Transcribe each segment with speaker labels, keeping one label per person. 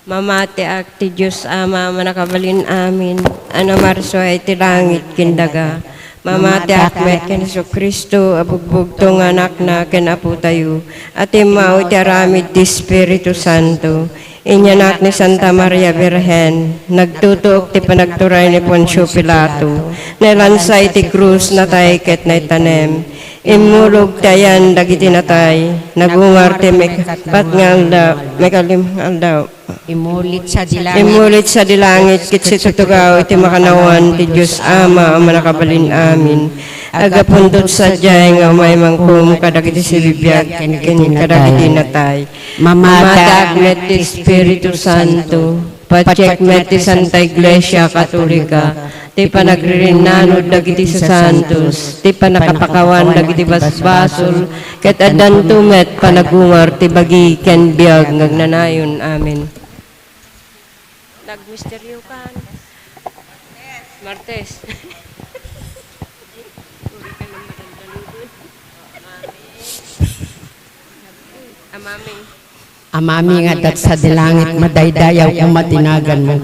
Speaker 1: Mamati akti Diyos Ama manakabalin amin. Ana marso ay tilangit kindaga. Mamati akmet ken Hesus Kristo abugbog tong anak na ken apo tayo. Ati mao ti aramid ti Espiritu Santo. Inyanak ni Santa Maria Virgen, nagtutuok ti panagturay ni Poncio Pilato, nalansay ti krus natay ket naitanem. Imulog tayan dagiti natay, nagungar ti mekapat nga aldaw, mekalim aldaw.
Speaker 2: Imulit sa
Speaker 1: dilangit kit si tutugaw iti makanawan ti Diyos Ama ang manakabalin amin. Agapundot sa diyay nga may mangkum kadagiti si bibiyag ken kadagiti natay. Mamatak met ti Espiritu Santo, pacheck met ti Santa Iglesia Katolika, ti panagririnanod dagiti sa santos, ti panakapakawan dagiti basbasol, ket adanto met panagungar ti bagi ken biag ngagnanayon. Amen. Nagmisteryo kan. Martes.
Speaker 2: Amami nga dat sa dilangit madaydayaw kung matinagan mo.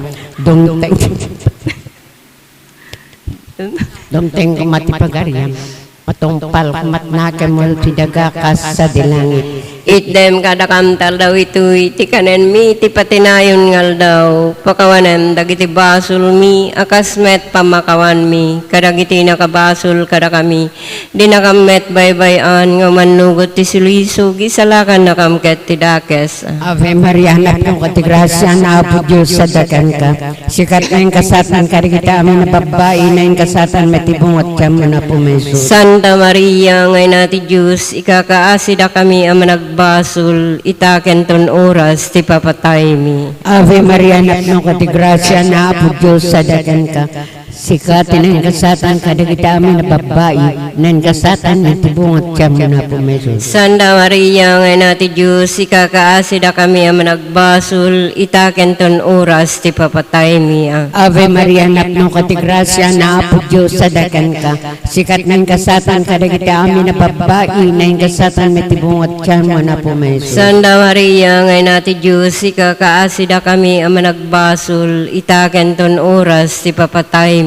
Speaker 2: Dumteng kung matipagariam. Matungpal kung matnakan mo tidagakas sa dilangit.
Speaker 1: Itdem kadakamtal daw ito'y ti kanen mi ti patinayon ngal daw pakawanan dagiti basol mi akasmet pamakawan mi kadagiti nakabasol kada kami di nakamet baybayan nga manugot ti silisog isalakan nakamket ti dakes.
Speaker 2: Ave Maria anak ng katigrasya na apo Diyos sa dagan ka sikat na yung kasatan karikita amin na babae na yung kasatan matibong at siyam na pumeso.
Speaker 1: Santa Maria ngay nati Diyos ikakaasida kami ang basol itaken ton oras ti papatay mi.
Speaker 2: Ave Maria anak ng katigrasya na apo Diyos sa dagan ka sikat na yung kasatan kadagita amin na babae na yung kasatan na tibong at siyam na pumeso.
Speaker 1: Santa Maria ngay nati Diyos ikakaasida kami ang managbasol itaken ton oras ti papatay mi.
Speaker 2: Ave Maria anak ng katigrasya na apo Diyos sa dagan ka sikat na yung kasatan kadagita amin na babae na yung kasatan na tibong at siyam na pumeso.
Speaker 1: Santa Maria ngay nati Diyos ikakaasida kami ang managbasol itaken ton oras ti papatay mi.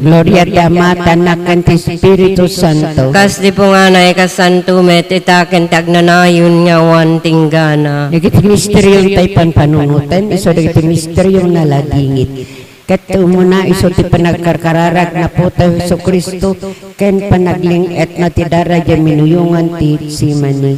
Speaker 2: Gloria Dama tanak ken Espiritu Santo.
Speaker 1: Kas di po nga na ikasanto met itaken tagnanayon nga wan tinggana.
Speaker 2: Dagiti misteryong tay panpanunutan iso dagiti misteryong nalagingit. Ket umuna iso ti panagkarkararag na po tayo Hesus Kristo ken panagling et na ti daraja minuyungan ti simani.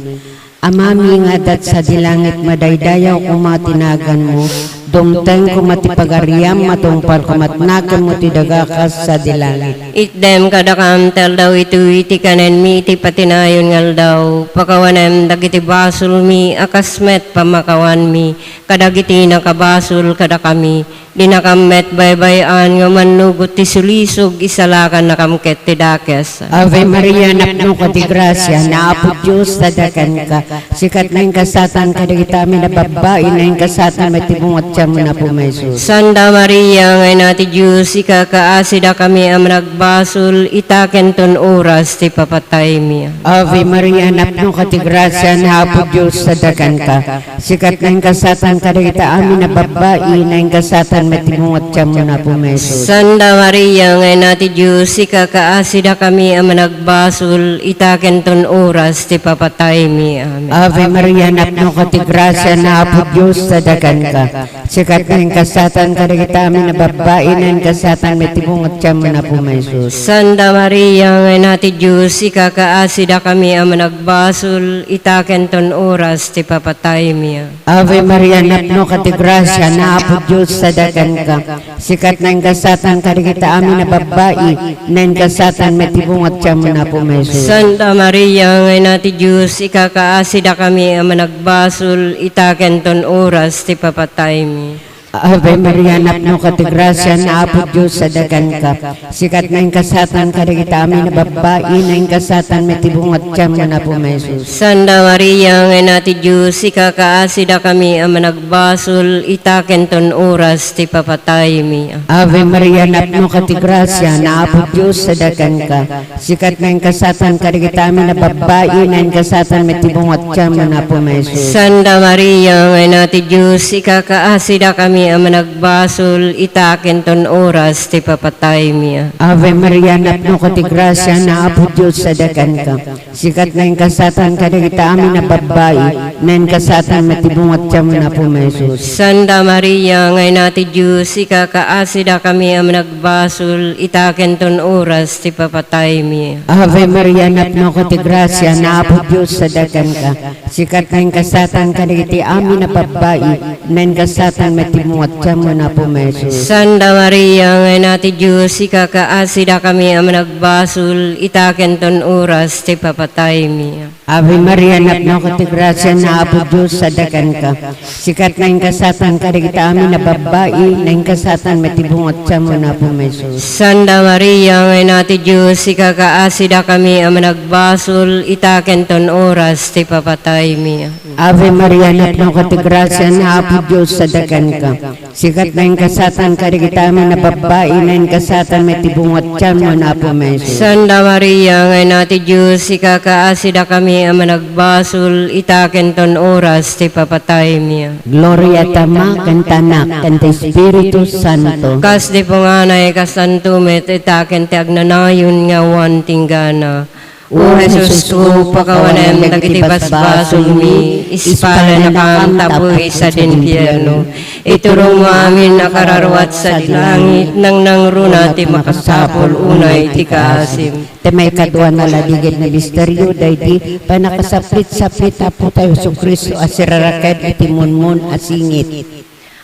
Speaker 2: Amami nga dat sa dilangit madaydayaw kung matinagan mo, dumteng kung matipagariam matungpal kung matnakan mo ti dagakas sa dilangit.
Speaker 1: Itdem kadakam tel daw ito'y ti kanen mi ti patinayon ngal daw, pakawanem dagiti basol mi akasmet pamakawan mi, kadagiti nakabasol kada kami, di nakamet baybayan nga manugot ti sulisog isalakan nakamket ti dakes.
Speaker 2: Ave Maria anak ng katigrasya na apo Diyos sa dagan ka sikat na yung kasatan kadagita amin na babae na yung kasatan matibong at siyam na pumeso.
Speaker 1: Santa Maria ngay nati Diyos ikakaasida kami ang nagbasol itaken ton oras ti papatay mi.
Speaker 2: Ave Maria anak ng katigrasya na apo Diyos sa dagan ka sikat na yung kasatan kadagita amin na babae na yung kasatan matibong at siyam na pumeso.
Speaker 1: Santa Maria ngay nati Diyos ikakaasida kami ang nagbasol itaken ton oras ti papatay mi. Amen.
Speaker 2: Ave Maria anak ng katigrasya na apo Diyos sa dagan ka sikat na yung kasatan kadagita amin na babae na yung kasatan matibong at siyam na pumeso.
Speaker 1: Santa Maria ngay nati Diyos ikakaasida kami ang nagbasol itaken ton oras ti papatay mi.
Speaker 2: Ave Maria anak ng katigrasya na apo Diyos sa dagan ka sikat na yung kasatan kadagita amin na babae na yung kasatan matibong at siyam na pumeso.
Speaker 1: Santa Maria ngay nati Diyos ikakaasida kami ang nagbasol itaken ton oras ti papatay mi.
Speaker 2: Ave Maria, napno ka ti grasya, na apo Diyos sa dagan ka. Sikat na yung kasatan ka rin kita amin na babae, na yung kasatan may tibungat siya mo na po, Jesus.
Speaker 1: Santa Maria, ngay nati Diyos, ikakaasida kami ang managbasol, itaken ton oras, ti papatay mi.
Speaker 2: Ave Maria, napno ka ti grasya, na apo Diyos sa dagan ka. Sikat na yung kasatan ka rin kita amin na babae, na yung kasatan may tibungat siya mo na po, Jesus.
Speaker 1: Santa Maria, ngay nati Diyos, ikakaasida kami ang managbasol, itaken ton oras, ti papatay mi.
Speaker 2: Ave Maria, napno ka ti grasya, na apo Diyos sa dagan ka. Sikat na yung kasatan ka rin kita amin na babae, na yung kasatan may tibungat siya mo na po, Jesus.
Speaker 1: Santa Maria, ngay nati Diyos, ikakaasida kami ang managbasol, itaken ton oras, ti papatay mi.
Speaker 2: Ave Maria, napno ka ti grasya, na apo Diyos sa dagan ka. Sikat na yung kasatan ka rin kita amin na babae, na yung kasatan may tibungat siya mo na po, Jesus.
Speaker 1: Santa Maria, ngay nati Diyos, ikakaasida kami ang managbasol, itaken ton oras, ti papatay mi.
Speaker 2: Ave Maria, napno ka ti grasya, na apo Diyos sa dagan ka. Sikat na yung kasatan ka rin kita amin na babae, na yung kasatan may tibungat siya mo na po, Jesus.
Speaker 1: Santa Maria, ngay nati Diyos, ikakaasida kami ang managbasol, itaken ton oras, ti papatay mi.
Speaker 2: Ave Maria, napno ka ti grasya, na apo Diyos sa dagan ka. Sikat na yung kasatan ka rin kita amin na babae, na yung kasatan may tibungat siya mo na po, Jesus.
Speaker 1: Santa Maria, ngay nati Diyos, ikakaasida kami ang managbasol, itaken ton oras, ti papatay mi.
Speaker 2: Gloria tama, kantanak, kanta Espiritu Santo.
Speaker 1: Kas di po nga na ikasantumet, itaken ti agnanayon nga wan tinggana. O Jesus ko, pakawanem, dagiti basbasol mi, ispala na kam tapoy sa dinpierno. Iturong mo amin nakararwat sa dilangit, nang nangruna ti makasapol, unay ti kaasim.
Speaker 2: Temay kadwa na laligid na misteryo, dahil panakasaplit-saplit apo tayo sa Kristo, asirarakad iti munmun asingit.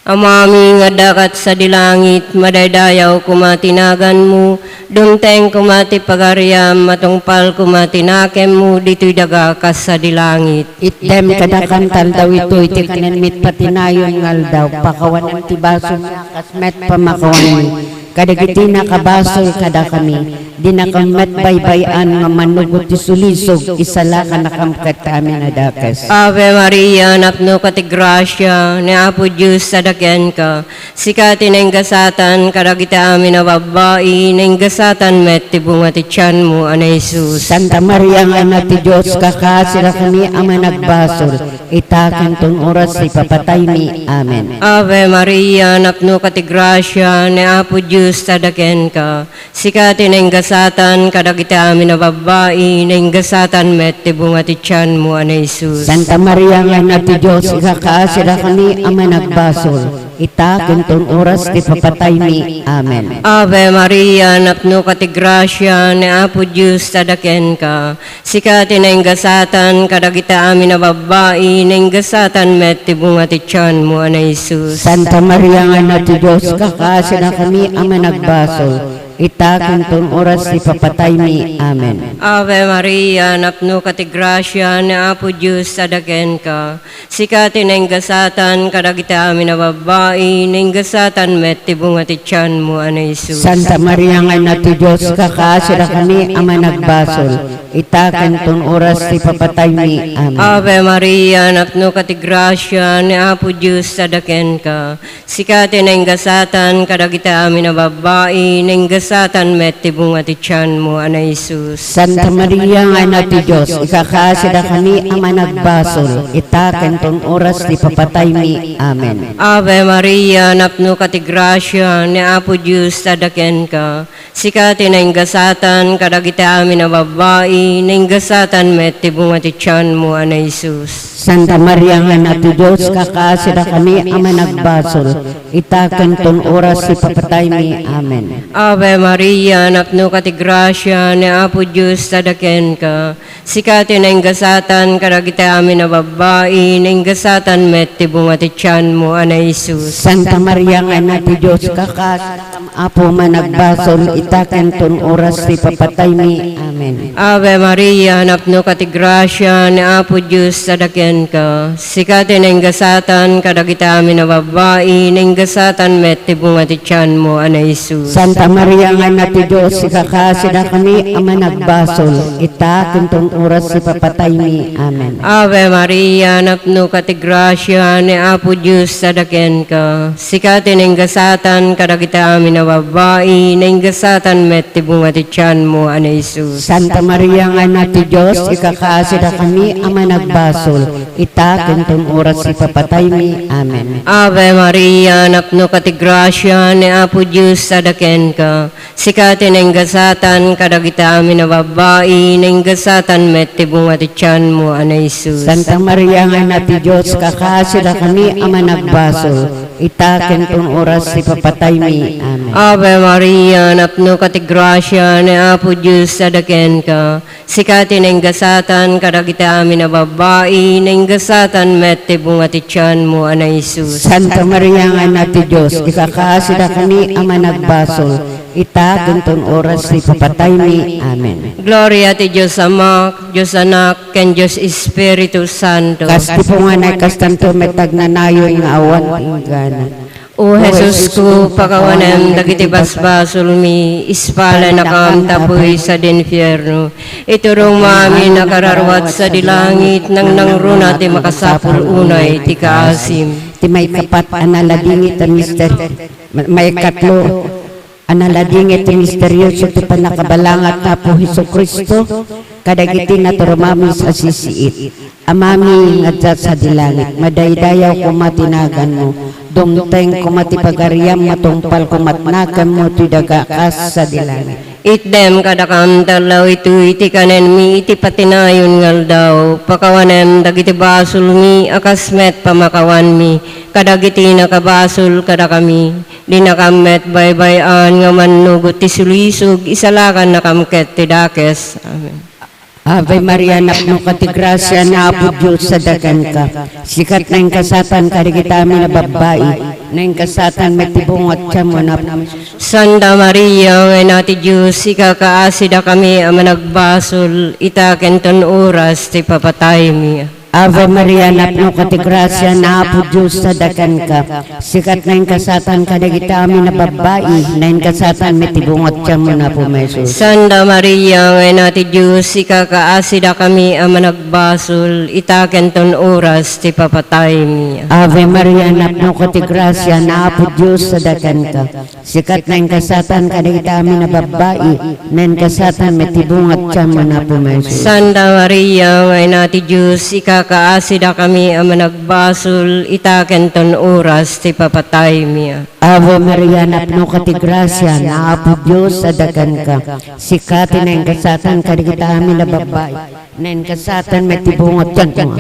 Speaker 1: Amami nga dakat sa dilangit, madaydayaw kumatinagan mo, dumteng kumati pagariam, matungpal kumatinakem mo, dito'y dagakas sa dilangit.
Speaker 2: Item kadakan taldaw ito, iti kanenmit patinayon ngal daw, pakawanan ti baso nga kasmet pamakawan mo. Kadagiti nakabasol kada kami, di nakamet baybayan nga manugot ti sulisog, isala ka nakamkat kami na dakas.
Speaker 1: Ave Maria, napno ka ti grasya, ni Apo Diyos sadaken ka. Sikati na gasatan, kadagita amin na babae, na gasatan met ti bunga ti tiyan mo, ana Jesus.
Speaker 2: Santa Maria nga na ti Diyos, kakasira kami ang nagbasol, itakan tong oras ipapatay mi. Amen.
Speaker 1: Ave Maria, napno ka ti grasya, ni Apo Diyos sadaken ka. Sikati na gasatan, kadagita amin na babae, na gasatan met ti bunga ti tiyan mo, ana Jesus.
Speaker 2: Santa Maria nga na ti Diyos, kakasira kami ang nagbasol, itakan tong oras ipapatay mi. Amen.
Speaker 1: Ave Maria, napno ka ti grasya, ni Apo Diyos sadaken ka. Sikati na gasatan, kadagita amin na babae, na gasatan met ti bunga ti tiyan mo, ana Jesus.
Speaker 2: Santa Maria nga na ti Diyos, kakasira kami ang nagbasol, itakan tong oras ipapatay mi. Amen.
Speaker 1: Ave Maria, napno ka ti grasya, ni Apo Diyos sadaken ka. Sikati na gasatan, kadagita amin na babae, na gasatan met ti bunga ti tiyan mo, ana Jesus.
Speaker 2: Santa Maria nga na ti Diyos, kakasira kami ang nagbasol, itakan tong oras ipapatay mi. Amen.
Speaker 1: Ave Maria, napno ka ti grasya, ni Apo Diyos sadaken ka. Sikati na gasatan, kadagita amin na babae, na gasatan met ti bunga ti tiyan mo, ana Jesus.
Speaker 2: Santa Maria nga na ti Diyos, ikakasira kami ang nagbasol, itakan tong oras ipapatay mi. Amen.
Speaker 1: Ave Maria, napno ka ti grasya, ni Apo Diyos sadaken ka. Sikati na gasatan, kadagita amin na babae, na gasatan met ti bunga ti tiyan mo, ana Jesus.
Speaker 2: Santa Maria nga na ti Diyos, kakasira kami ang nagbasol, itakan tong oras ipapatay mi. Amen.
Speaker 1: Ave Maria, napno ka ti grasya, ni Apo Diyos sadaken ka. Sikati na gasatan, kadagita amin na babae, na gasatan met ti bunga ti tiyan mo, ana Jesus.
Speaker 2: Santa Maria nga na ti Diyos, kakasira kami Apo managbasol itaken ton oras ti papatay mi. Amen.
Speaker 1: Ave Maria, napno kati grasya ni Apo Diyos sadaken ka. Sikati na ingasatan kadagita amin na babae, na ingasatan met ti bunga ti tiyan mo, ana Jesus.
Speaker 2: Santa Maria nga na ti Diyos, ikakasida kami ang managbasol itaken ton oras ti papatay mi. Amen.
Speaker 1: Ave Maria, napno kati grasya ni Apo Diyos sadaken ka. Sikati na ingasatan kadagita amin na babae, na ingasatan met ti bunga ti tiyan mo, ana Jesus.
Speaker 2: Santa Maria nga na ti Diyos, ikakasida kami ang managbasol itaken ton oras ti papatay mi. Amen.
Speaker 1: Ave Maria, napno kati grasya ni Apo Diyos sadaken ka. Sikati na ingasatan kadagita amin na babae, na ingasatan met ti bunga ti tiyan mo, ana Jesus.
Speaker 2: Santa Maria nga na ti Diyos, kakasida kami ang managbasol itaken ton oras ti papatay mi. Amen.
Speaker 1: Ave Maria, napno kati grasya ni Apo Diyos sadaken ka. Sikati na ingasatan kadagita amin na babae, na ingasatan met ti bunga ti tiyan mo, ana Jesus.
Speaker 2: Santa Maria nga na ti Diyos, ikakasida kami ang managbasol itaken ton oras ti papatay mi. Amen.
Speaker 1: Gloria ti Diyos Ama, Diyos Anak, ken Diyos Espiritu Santo.
Speaker 2: Kasti po nga na kastanto metag nanayon nga awan ingana.
Speaker 1: O Jesus ko, pakawanem dagiti basbasol mi, ispala na kam tapoy sa dinfierno. Iturong mami nakararwat sa dilangit, nang nangruna ti makasapul unay ti kaasim.
Speaker 2: Ti may kapat analadingit ang mister, may katlo analadingit ang misteryoso ti panakabalangat na po Hesus Kristo, kadagiti na turumami sa sisiit. Amami nga sa dilangit, madaydayaw kumatinagan mo, dumteng kumatipagariam matungpal kumatnakan mo ti dagakas sa dilangit.
Speaker 1: Itdem kadakam talaw ito iti kanen mi iti patinayon ngal daw. Pakawanem dagiti basol mi akasmet pamakawan mi. Kadagiti nakabasol kada kami. Di nakamet baybayan nga manugot ti sulisog isalakan nakamket ti dakes. Amen.
Speaker 2: Ave Maria, napno kati grasya na Apo Diyos sa dagan ka. Sikat na yung kasatan karigita amin na babae, na yung kasatan may tibungat siya mo na
Speaker 1: Santa Maria, ngay nati Diyos, ikakaasida kami ang managbasol, itaken ton oras, ti papatay mi.
Speaker 2: Ave Maria, napno kati grasya na Apo Diyos sa dagan ka. Sikat na yung kasatan karigita amin na babae, na yung kasatan may tibungat siya mo na po mesos.
Speaker 1: Santa Maria, ngay nati Diyos, ikakaasida kami ang managbasol, itaken ton oras, ti papatay mi.
Speaker 2: Ave Maria, napno kati grasya na Apo Diyos sa dagan ka. Sikat na yung kasatan karigita amin na babae, na yung kasatan may tibungat siya mo na po mesos.
Speaker 1: Santa Maria, ngay nati Diyos, ikakaasida kami ang managbasol, itaken ton oras, ti papatay mi.
Speaker 2: Ave Maria, napno kati grasya na Apo Diyos sa dagan ka. Sikati na yung kasatan karigita amin na babae, na yung kasatan may tibungat siya mo.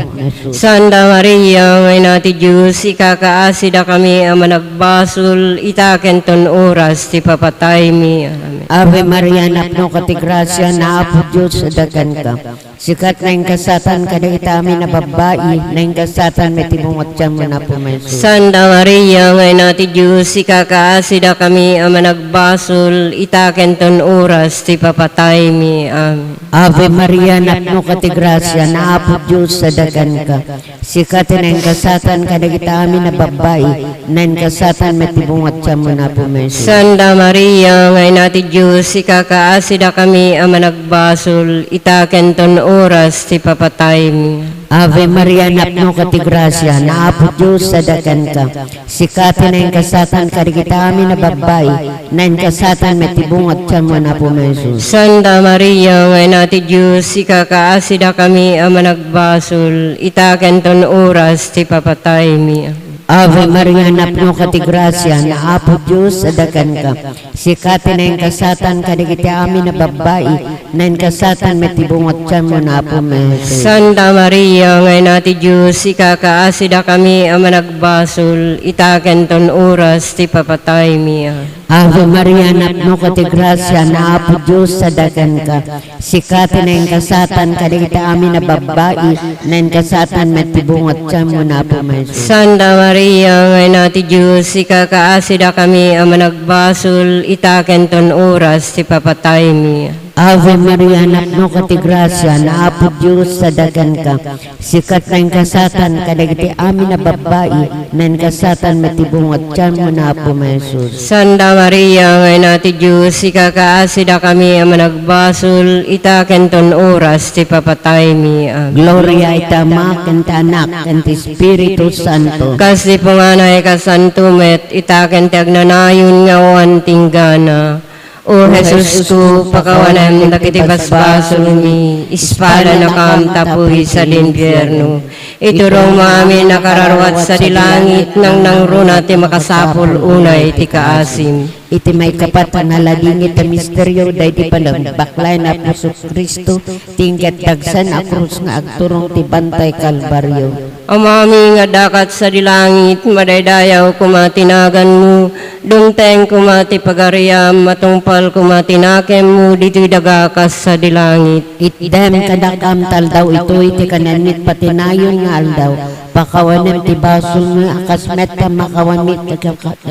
Speaker 1: Santa Maria, ngay nati Diyos, ikakaasida kami ang managbasol, itaken ton oras, ti papatay mi. Amen.
Speaker 2: Ave Maria, napno kati grasya na Apo Diyos sa dagan ka. Sikat na yung kasatan karigita amin na babae, na yung kasatan may tibungat siya mo na po mesos.
Speaker 1: Santa Maria, ngay nati Diyos, ikakaasida kami ang managbasol, itaken ton oras, ti papatay mi. Amen.
Speaker 2: Ave Maria, napno kati grasya na Apo Diyos sa dagan ka. Sikat na yung kasatan karigita amin na babae, na yung kasatan may tibungat siya mo na po mesos.
Speaker 1: Santa Maria, ngay nati Diyos, ikakaasida kami ang managbasol, itaken ton oras, ti papatay mi.
Speaker 2: Ave Maria, napno kati grasya na Apo Diyos sa dagan ka. Sikati na yung kasatan karigita amin na babae, na yung kasatan may tibungat siya mo na po mesos.
Speaker 1: Santa Maria, ngay nati Diyos, ikakaasida kami ang managbasol, itaken ton oras, ti papatay mi.
Speaker 2: Ave Maria, napno kati grasya na Apo Diyos sa dagan ka. Sikati na yung kasatan karigita amin na babae, na yung kasatan may tibungat siya mo na po mesos.
Speaker 1: Santa Maria, ngay nati Diyos, ikakaasida kami ang managbasol, itaken ton oras, ti papatay mi.
Speaker 2: Ave Maria, napno kati grasya na Apo Diyos sa dagan ka. Sikati na yung kasatan karigita amin na babae, na yung kasatan may tibungat siya mo na po mesos.
Speaker 1: Santa Maria, Maria, ngay nati Diyos, ikakaasida kami ang managbasol, itaken ton oras, ti papatay mi.
Speaker 2: Ave Maria, napno ka ti grasya, naapod Diyos sa dagan ka. Sikat na yung kasatan, kadagiti amin na babae, na yung kasatan matibungat tiyan mo na po, Jesus.
Speaker 1: Santa Maria, ngay nati Diyos, ikakaasida kami ang managbasol, itaken ton oras, ti papatay mi. Amen.
Speaker 2: Gloria itama, kanta anak, kanta Espiritu Santo.
Speaker 1: Kasi punganay ka santumet, itaken ti agnanayon nga wan tinggana. O Jesus ko, pakawanan dakiti basbasol mi, ispada na kam tapuhi sa limpyerno. Iturong maamin nakararwat sa dilangit, nang nangruna ti makasapol unay ti kaasim.
Speaker 2: Iti may kapatan na ladingit na misteryo dahi di panagbaklay na Puso Kristo tingkat dagsan a krus nga agturong ti bantay Kalbaryo.
Speaker 1: Amami nga dakat sa dilangit, madaydayaw kumatinagan mo, dungteng kumati pagariam, matungpal kumatinakem mo, dito'y dagakas sa dilangit.
Speaker 2: Itdem kadakam taldaw ito iti kananit patinayon nga aldaw. Pakawanem ti basol nga akasmet ka makawamit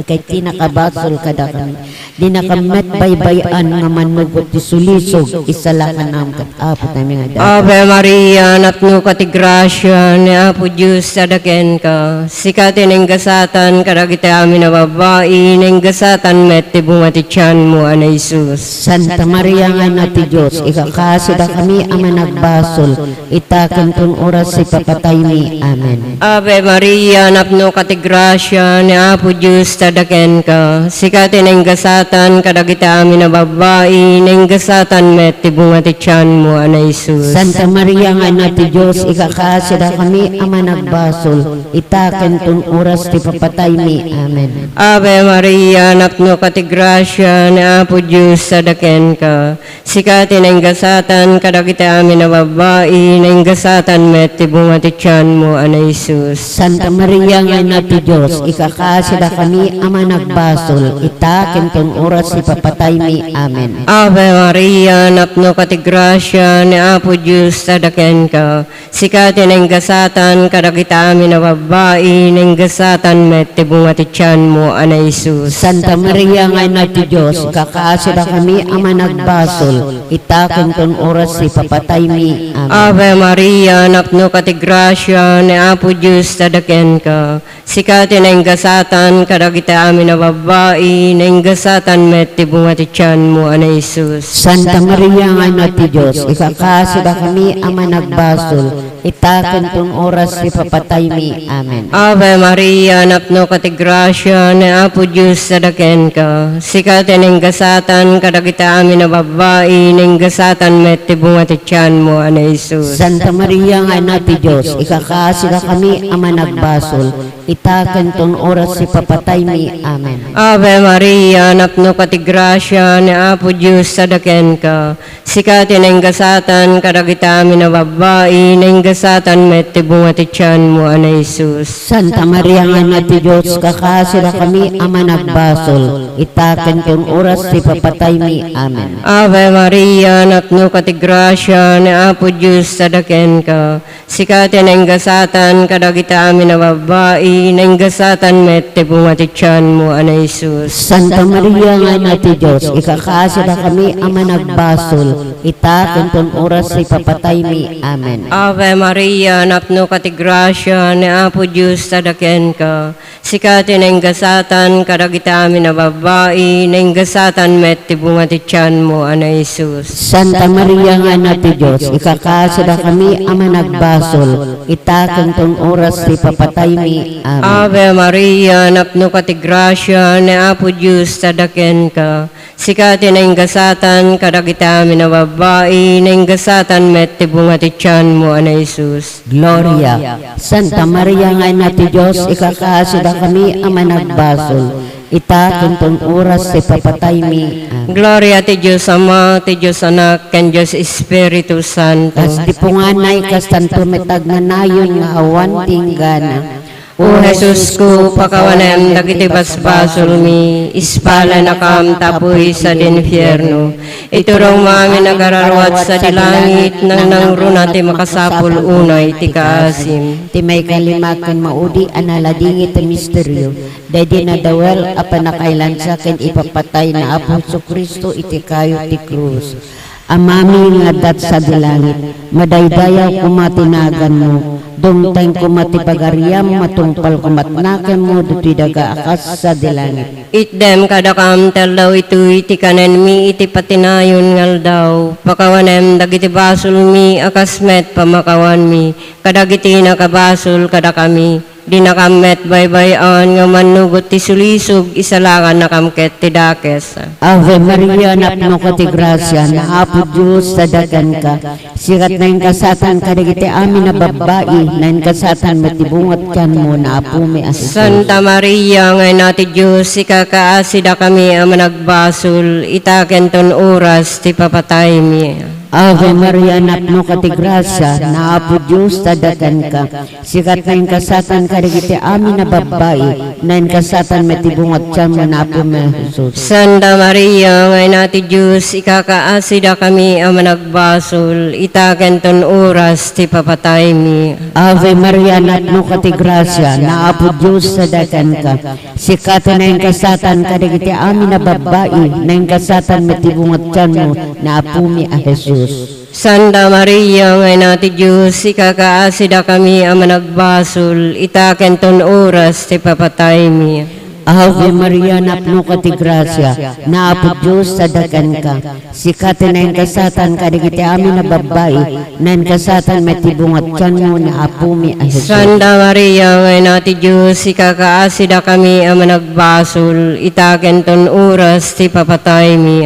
Speaker 2: kay tinakabasol kada kami. Di nakamet baybayan nga manugot ti sulisog isalakan ang katapot namin nga dapat.
Speaker 1: Ave Maria, natno ka ti grasya, ni Apo Diyos sadaken ka. Sikatin ang gasatan, karagiti amin na babae, ng gasatan met ti bumati tiyan mo, Ana Jesus.
Speaker 2: Santa Maria nga na ti Diyos, ikakasida kami ang managbasol, itakan tong oras si papatay mi. Amen.
Speaker 1: Ave Maria, napno ka ti grasya, ni Apo Diyos sadaken ka. Sikatin ang gasatan, karagiti amin na babae, ng gasatan met ti bumati tiyan mo, Ana Jesus.
Speaker 2: Santa Maria nga na ti Diyos, ikakasida kami ang managbasol, itakan tong oras ti papatay mi. Amen.
Speaker 1: Ave Maria, napno ka ti grasya, ni Apo Diyos sadaken ka. Sikatin ang gasatan, kadagiti amin na babae, ng gasatan met ti bumati tiyan mo, Ana Jesus.
Speaker 2: Santa Maria nga na ti Diyos, ikakasida kami ang managbasol, itakan tong oras ti papatay mi. Amen.
Speaker 1: Ave Maria, napno ka ti grasya, ni Apo Diyos sadaken ka. Sikatin ang gasatan, kadagiti amin na babae, ng gasatan met ti bumati tiyan mo, Ana Jesus.
Speaker 2: Santa Maria nga na ti Diyos, ikakasida kami ang managbasol, itakan tong oras ti papatay mi. Amen.
Speaker 1: Ave Maria, napno ka ti grasya, ni Apo Diyos sadaken ka. Sikatin ang gasatan, kadagiti amin na babae, ng gasatan met ti bumati tiyan mo, Ana Jesus.
Speaker 2: Santa Maria nga na ti Diyos, ikakasida kami ang managbasol, itakan tong oras ti papatay mi. Amen.
Speaker 1: Ave Maria, napno ka ti grasya, ni Apo Diyos sadaken ka. Sikatin ang gasatan, kadagiti amin na babae, ng gasatan met ti bumati tiyan mo, Ana Jesus.
Speaker 2: Santa Maria nga na ti Diyos, ikakasida kami ang managbasol, itakan tong oras ti papatay mi. Amen.
Speaker 1: Ave Maria, napno ka ti grasya, ni Apo Diyos sadaken ka. Sikatin ang gasatan, kadagiti amin na babae, ng gasatan met ti bumati tiyan mo, Ana Jesus.
Speaker 2: Santa Maria nga na ti Diyos, kakasida kami ang managbasol, itakan tong oras ti papatay mi. Amen.
Speaker 1: Ave Maria, napno ka ti grasya, ni Apo Diyos sadaken ka. Sikatin ang gasatan, kadagiti amin na babae, ng gasatan met ti bumati tiyan mo, Ana Jesus.
Speaker 2: Santa Maria nga na ti Diyos, ikakasida kami ang managbasol, itakan tong oras ti papatay mi. Amen.
Speaker 1: Ave Maria, napno ka ti grasya, ni Apo Diyos sadaken ka. Sikatin ang gasatan, kadagiti amin na babae, ng gasatan met ti bumati tiyan mo, Ana Jesus.
Speaker 2: Santa Maria nga na ti Diyos, ikakasida kami ang managbasol, itakan tong oras ti papatay mi. Amen.
Speaker 1: Ave Maria, napno ka ti grasya, ni Apo Diyos sadaken ka. Sikatin ang gasatan, kadagiti amin na babae, ng gasatan met ti bumati tiyan mo, Ana Jesus.
Speaker 2: Gloria. Santa Maria nga na ti Diyos, ikakasida kami ang managbasol, itakan tong oras ti papatay mi. Amen.
Speaker 1: Gloria ti Diyos Ama, ti Diyos Anak, ken Diyos Espiritu Santo.
Speaker 2: Kas di punganay kas tanto metag nga nayon nga awan tinggana.
Speaker 1: O Jesus ko, pakawanem dagiti basbasol mi, ispala na kam tapoy sa dinfierno. Iturong mami nagararwat sa dilangit, nang nangruna ti makasapul unay ti kaasim.
Speaker 2: Ti may kalimakan maudi analadingit ti misteryo, dadi na dawel apan nakailan sa akin ipapatay na Apo Kristo iti kayo ti krus. Amami nga dat sa dilangit, madaydayaw kumatinagan mo, dumtang kumatipagariam, matungpal kumatnakan mo, duti daga akas sa dilangit.
Speaker 1: Itdem kadakam tel daw ito iti kanen mi iti patinayon ngal daw. Pakawanem dagiti basol mi akasmet pamakawan mi. Kadagiti nakabasol kadakami. Di nakamet baybayan nga manugot ti sulisog isalakan nakamket ti dakes.
Speaker 2: Ave Maria, napno ka ti grasya, na Apo Diyos sadagan ka. Sikat na yung kasatan ka digiti amin na babae, na yung kasatan matibungat kan mo na Apo may asito.
Speaker 1: Santa Maria, ngay nati Diyos, ikakaasida kami ang nagbasol, itaken ton oras, ti papatay mi.
Speaker 2: Ave Maria, napno ka ti grasya, na Apo Diyos sadagan ka. Sikat na yung kasatan ka digiti amin na babae, na yung kasatan matibungat kan mo na Apo may Jesus.
Speaker 1: Santa Maria, ngay nati Diyos, ikakaasida kami ang nagbasol, itaken ton oras, ti papatay mi.
Speaker 2: Ave Maria, napno ka ti grasya, na Apo Diyos sadagan ka. Sikat na yung kasatan ka digiti amin na babae, na yung kasatan matibungat kan mo na Apo may Jesus.
Speaker 1: Santa Maria, ngay nati Diyos, ikakaasida kami ang nagbasol, itaken ton oras, ti papatay mi.
Speaker 2: Ave Maria, napno ka ti grasya, na Apo Diyos sadagan ka. Sikat na yung kasatan ka digiti amin na babae, na yung kasatan matibungat kan mo na Apo may Jesus.
Speaker 1: Santa Maria, ngay nati Diyos, ikakaasida kami ang nagbasol, itaken ton oras, ti papatay mi.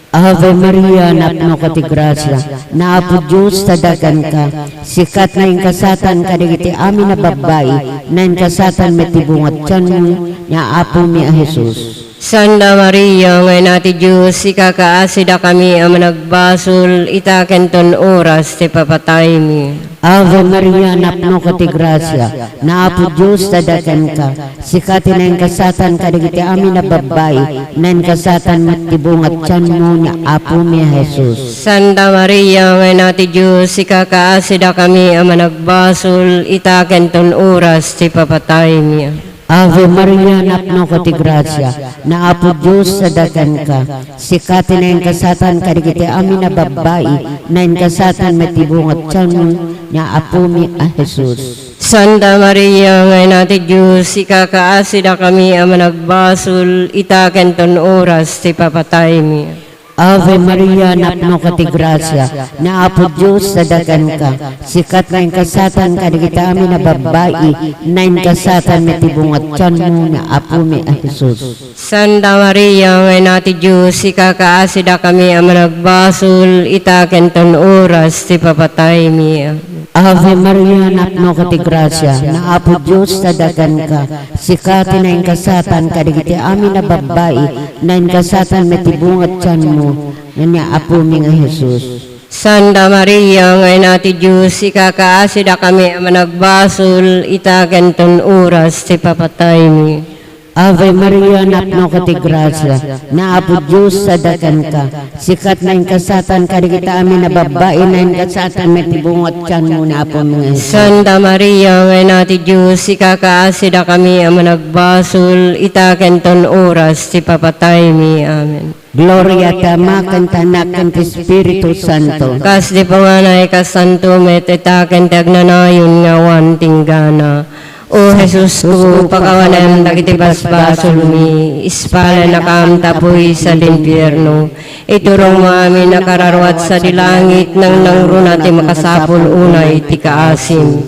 Speaker 2: Ave Maria, napno ka ti grasya, na Apo Diyos sadagan ka. Sikat na yung kasatan ka digiti amin na babae, na yung kasatan matibungat kan mo na Apo may Jesus.
Speaker 1: Santa Maria, ngay nati Diyos, ikakaasida kami ang nagbasol, itaken ton oras, ti papatay mi.
Speaker 2: Ave Maria, napno ka ti grasya, na Apo Diyos sadagan ka. Sikat na yung kasatan ka digiti amin na babae, na yung kasatan matibungat kan mo na Apo may Jesus.
Speaker 1: Santa Maria, ngay nati Diyos, ikakaasida kami ang nagbasol, itaken ton oras, ti papatay mi.
Speaker 2: Ave Maria, napno ka ti grasya, na Apo Diyos sadagan ka. Sikat na yung kasatan ka digiti amin na babae, na yung kasatan matibungat kan mo na Apo may Jesus.
Speaker 1: Santa Maria, ngay nati Diyos, ikakaasida kami ang nagbasol, itaken ton oras, ti papatay mi.
Speaker 2: Ave Maria, napno ka ti grasya, na Apo Diyos sadagan ka. Sikat na yung kasatan ka digiti amin na babae, na yung kasatan matibungat kan mo na Apo may Jesus.
Speaker 1: Santa Maria, ngay nati Diyos, ikakaasida kami ang nagbasol, itaken ton oras, ti papatay mi.
Speaker 2: Ave Maria, napno ka ti grasya, na Apo Diyos sadagan ka. Sikat na yung kasatan ka digiti amin na babae, na yung kasatan matibungat kan mo na Apo may Jesus.
Speaker 1: Santa Maria, ngay nati Diyos, ikakaasida kami ang nagbasol, itaken ton oras, ti papatay mi.
Speaker 2: Ave Maria, napno ka ti grasya, na Apo Diyos sadagan ka. Sikat na yung kasatan ka digiti amin na babae, na yung kasatan matibungat kan mo na Apo may Jesus.
Speaker 1: Santa Maria, ngay nati Diyos, ikakaasida kami ang nagbasol, itaken ton oras, ti papatay mi. Amen.
Speaker 2: Gloria tama kantanakan ti Espiritu Santo.
Speaker 1: Kas di panganay kasanto met itaken ti agnanayon nga wan tinggana. O Jesus ko, pakawanem dagiti basbasol mi, ispala na kam tapoy sa limpierno. Iturong mo amin nakararwat sa dilangit, nang nangruna ti makasapol unay ti kaasim.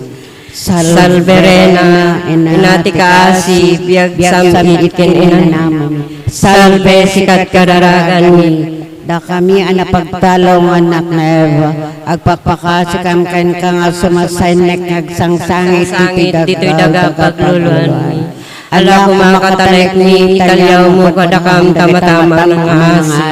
Speaker 1: Salverena, inati kaasi, biyag samit ken inanam. Salve sikat kadaragan mi.
Speaker 2: Da kami ang napagtalaw ng anak na Eva, agpakpakasikam ka nga sumasaynek, nagsangsangit,
Speaker 1: Sangit dito'y daga pagluluan mi. Ala kumakatalek ni talyaw mo kadakam tamatama ng asi.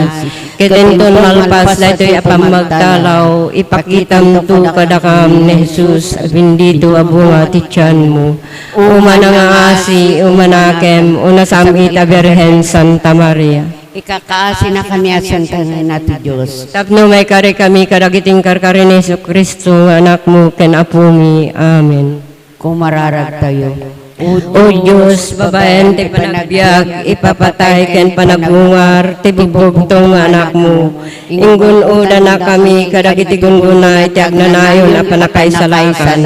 Speaker 1: Kitinton malpas na ito'y apang magtalaw, ipakitam tu kadakam ni Jesus, bindito abunga ti tiyan mo. Umana nga asi, umanakem, unasamita Birhen Santa Maria.
Speaker 2: Ikakaasi na kami asan tanay natin Diyos.
Speaker 1: Tapno may kare kami karagiting karkarin ni Kristo, anak mo, ken apumi. Amen.
Speaker 2: Kumararag tayo.
Speaker 1: O Diyos, babaen ti panagbiag, ipapatay ken panagbungar, ti bubugtong anak mo. Inggun uda na kami, kadagiti gungunay, ti agnanayon a panakaisalakan.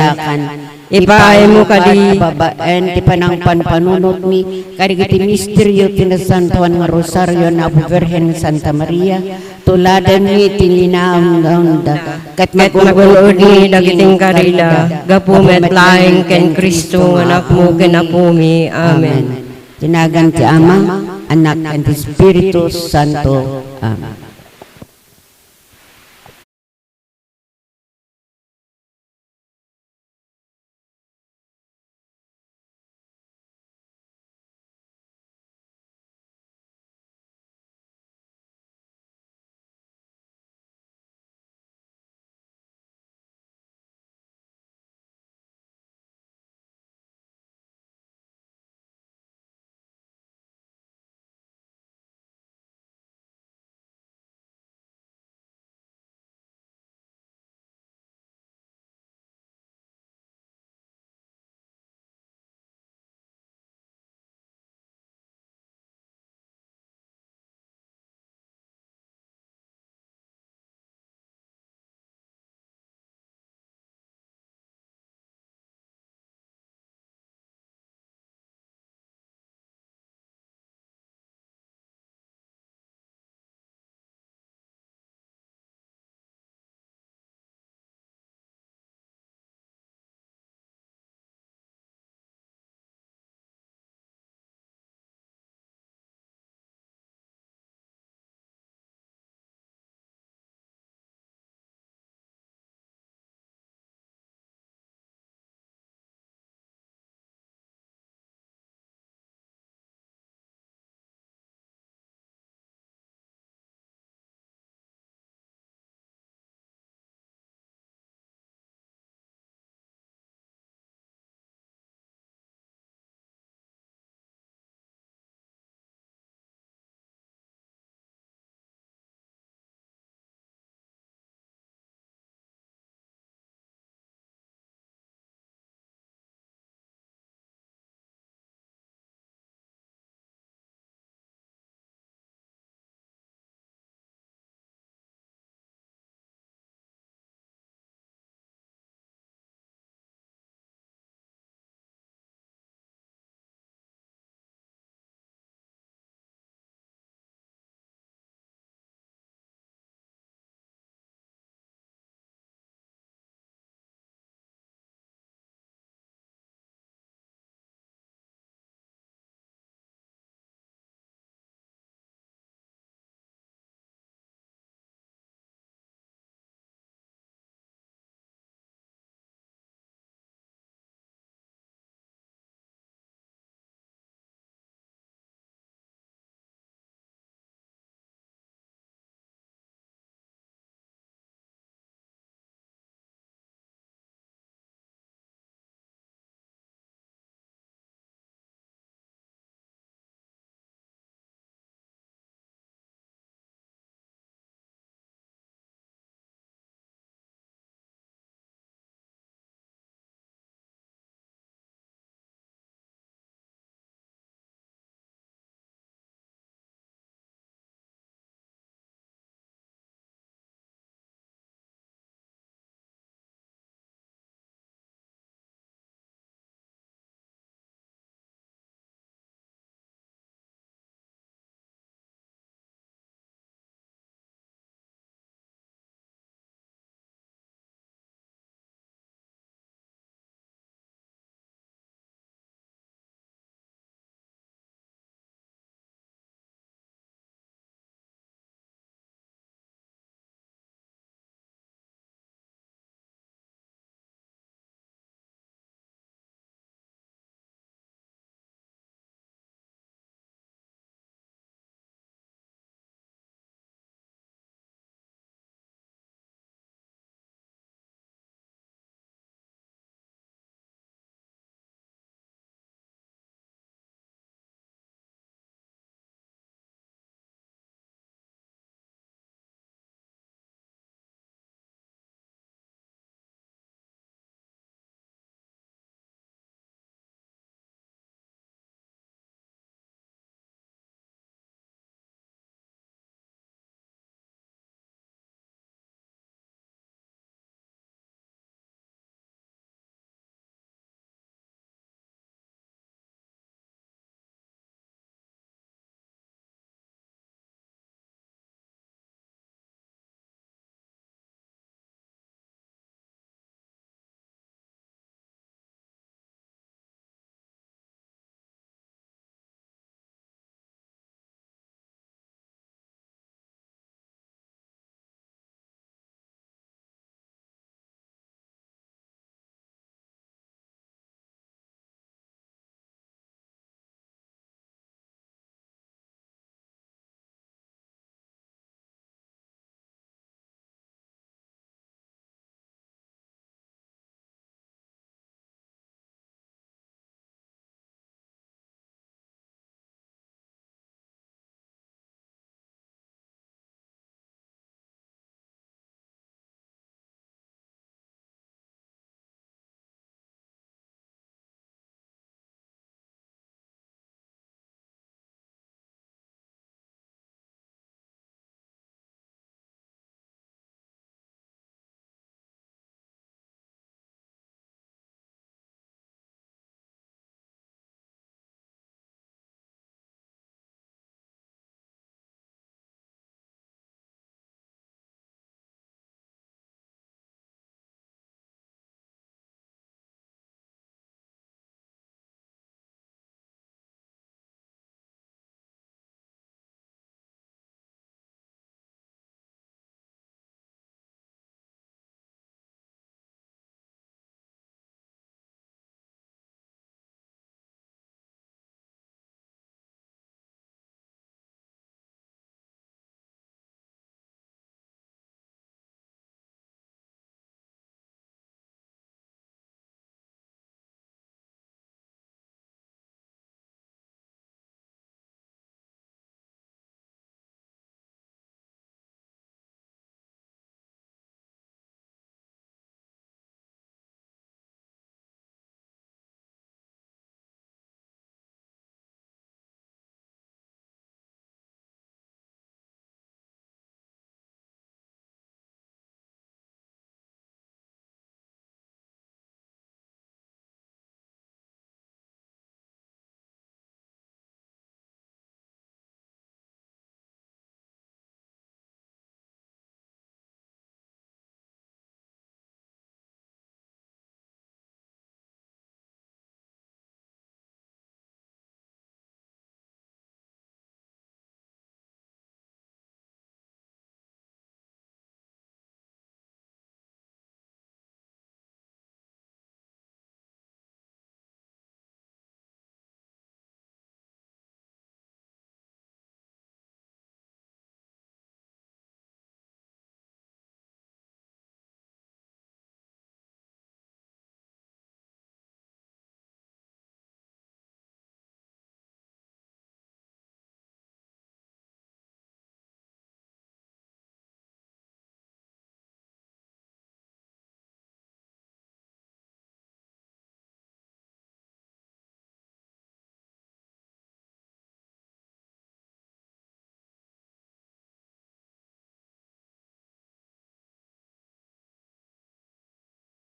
Speaker 1: Ipaay mo kadi,
Speaker 2: babaen ti panangpan panunot mi karigiti misteryo tinasantuan nga rosaryo na Abu Virgen Santa Maria tuladan mi tininaam ket
Speaker 1: magunood ni dagiting karila, gapumet laing ken Kristo anak mo ken apumi. Amen.
Speaker 2: Tinagan ti Ama, Anak, and ti Espiritu Santo. Amen.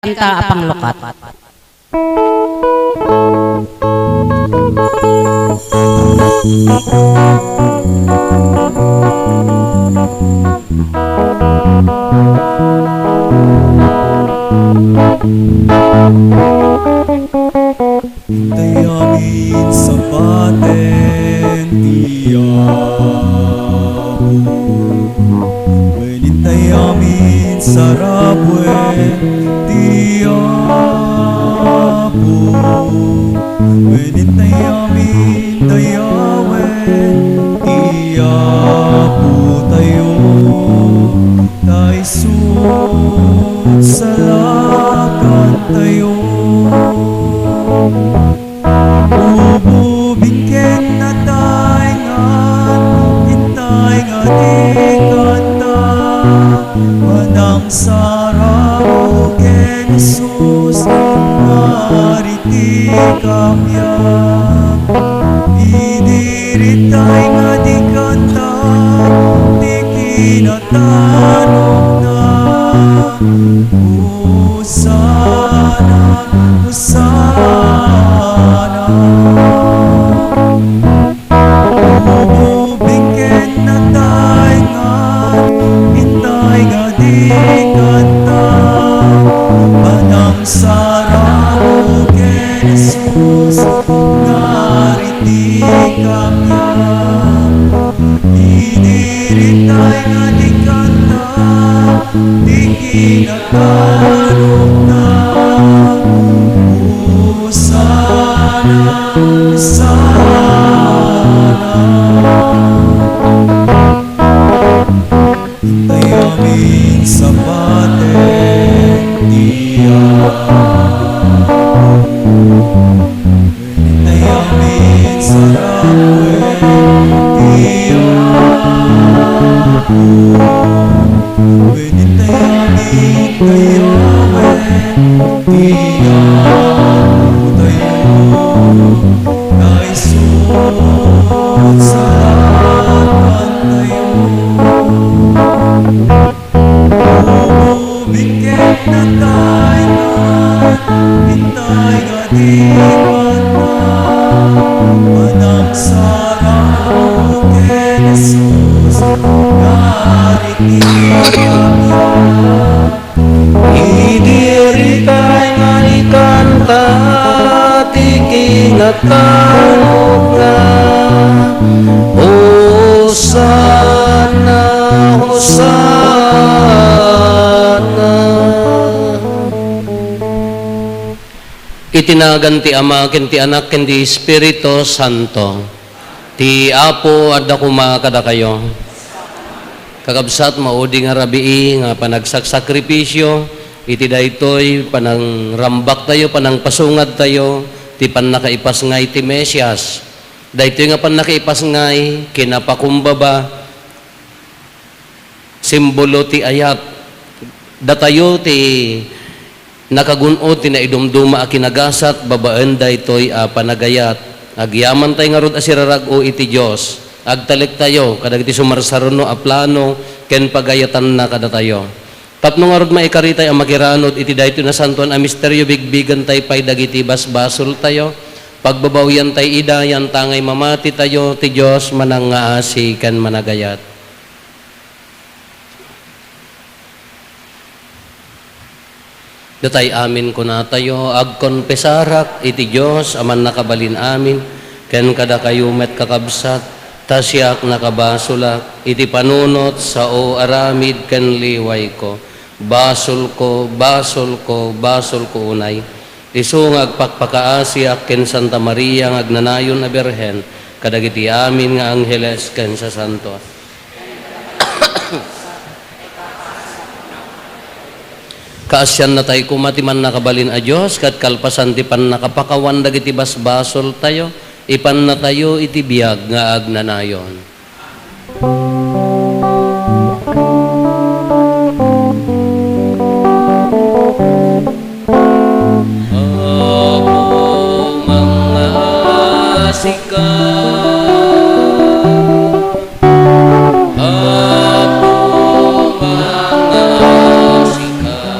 Speaker 2: kanta apang lukat.
Speaker 3: Hintay amin sa paten tiyabu. Hintay amin sa rabwen tiyabu. Hintay amin dayawen tiyabu tayo. Tay sud salakan tayo. Ububingken na taingan, hintay nga di kanta. Manang sarang ken Jesus, mariti kamya. Idiritay nga di kanta, di kinatanong na. Hosana, Hosana. Ububingken na taingan, hintay nga di kanta. Manang sarang ken Jesus, nariti kamya. Iniritay nga di kanta, di kinatanong na. Hosana, Hosana. Hintay amin sa paten hintay amin sa rabwen tiyabu. Hintay amin dayawen tiyabu tayo. Kay sud salakan tayo. Ububingken na taingan, hintay nga di kanta. Manang sarang ken Jesus, nariti kamya.
Speaker 4: Idiritay nga ikanta, ti kinatanog nga. Hosana, Hosana. Itinagan ti Ama, ken ti Anak, ken ti Espiritu Santo. Ti Apo adda kuma kada kayo. Kakabsat maudi nga rabii nga panagsakripisyo, iti daytoy panang rambak tayo, panang pasungad tayo, ti panakaipas ngay ti Mesias. Daytoy nga panakaipas ngay kinapakumbaba, simbolo ti ayat. Datayo ti nakagunod ti naidumduma a kinagasat, babaan daytoy a panagayat. Agyaman tayo nga rod asirarag o iti Diyos. Agtalik tayo, kadag iti sumarsaruno a plano, ken pagayatan na kada tayo. Tapno nga rod maikaritay ang makiranod, iti daytoy na santuan a misteryo, bigbigan tayo pay dagiti basbasol tayo. Pagbabawyan tayo idayan, tangay mamati tayo, ti Diyos manang ngaasi ken managayat. Datay amin ko na tayo, agkonpesarak, iti Diyos, aman nakabalin amin, ken kada kayo met kakabsat, tasyak nakabasulak, iti panunot sa o aramid ken liway ko, basol ko, basol ko, basol ko unay, isungag pakpakaasyak ken Santa Maria ngagnanayon na Birhen, kadagiti amin nga angheles ken sa santo. Kaasyan na tayo kumatiman nakabalin a Diyos, kat kalpasan ti pan nakapakawan dagiti basbasol tayo, ipan na tayo iti biyag nga agnanayon. Abo mga sikat, abo mga sikat,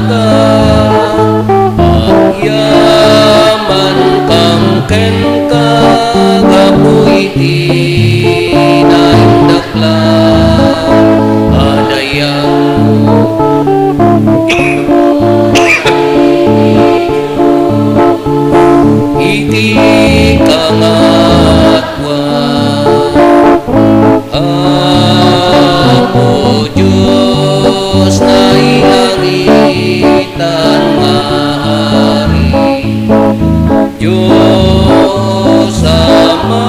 Speaker 4: ka, agyaman kang ken ka, gapu iti naindaklan, adayang iti kangatwan. Apo Diyos na ilangitan nga hari, Diyos Ama,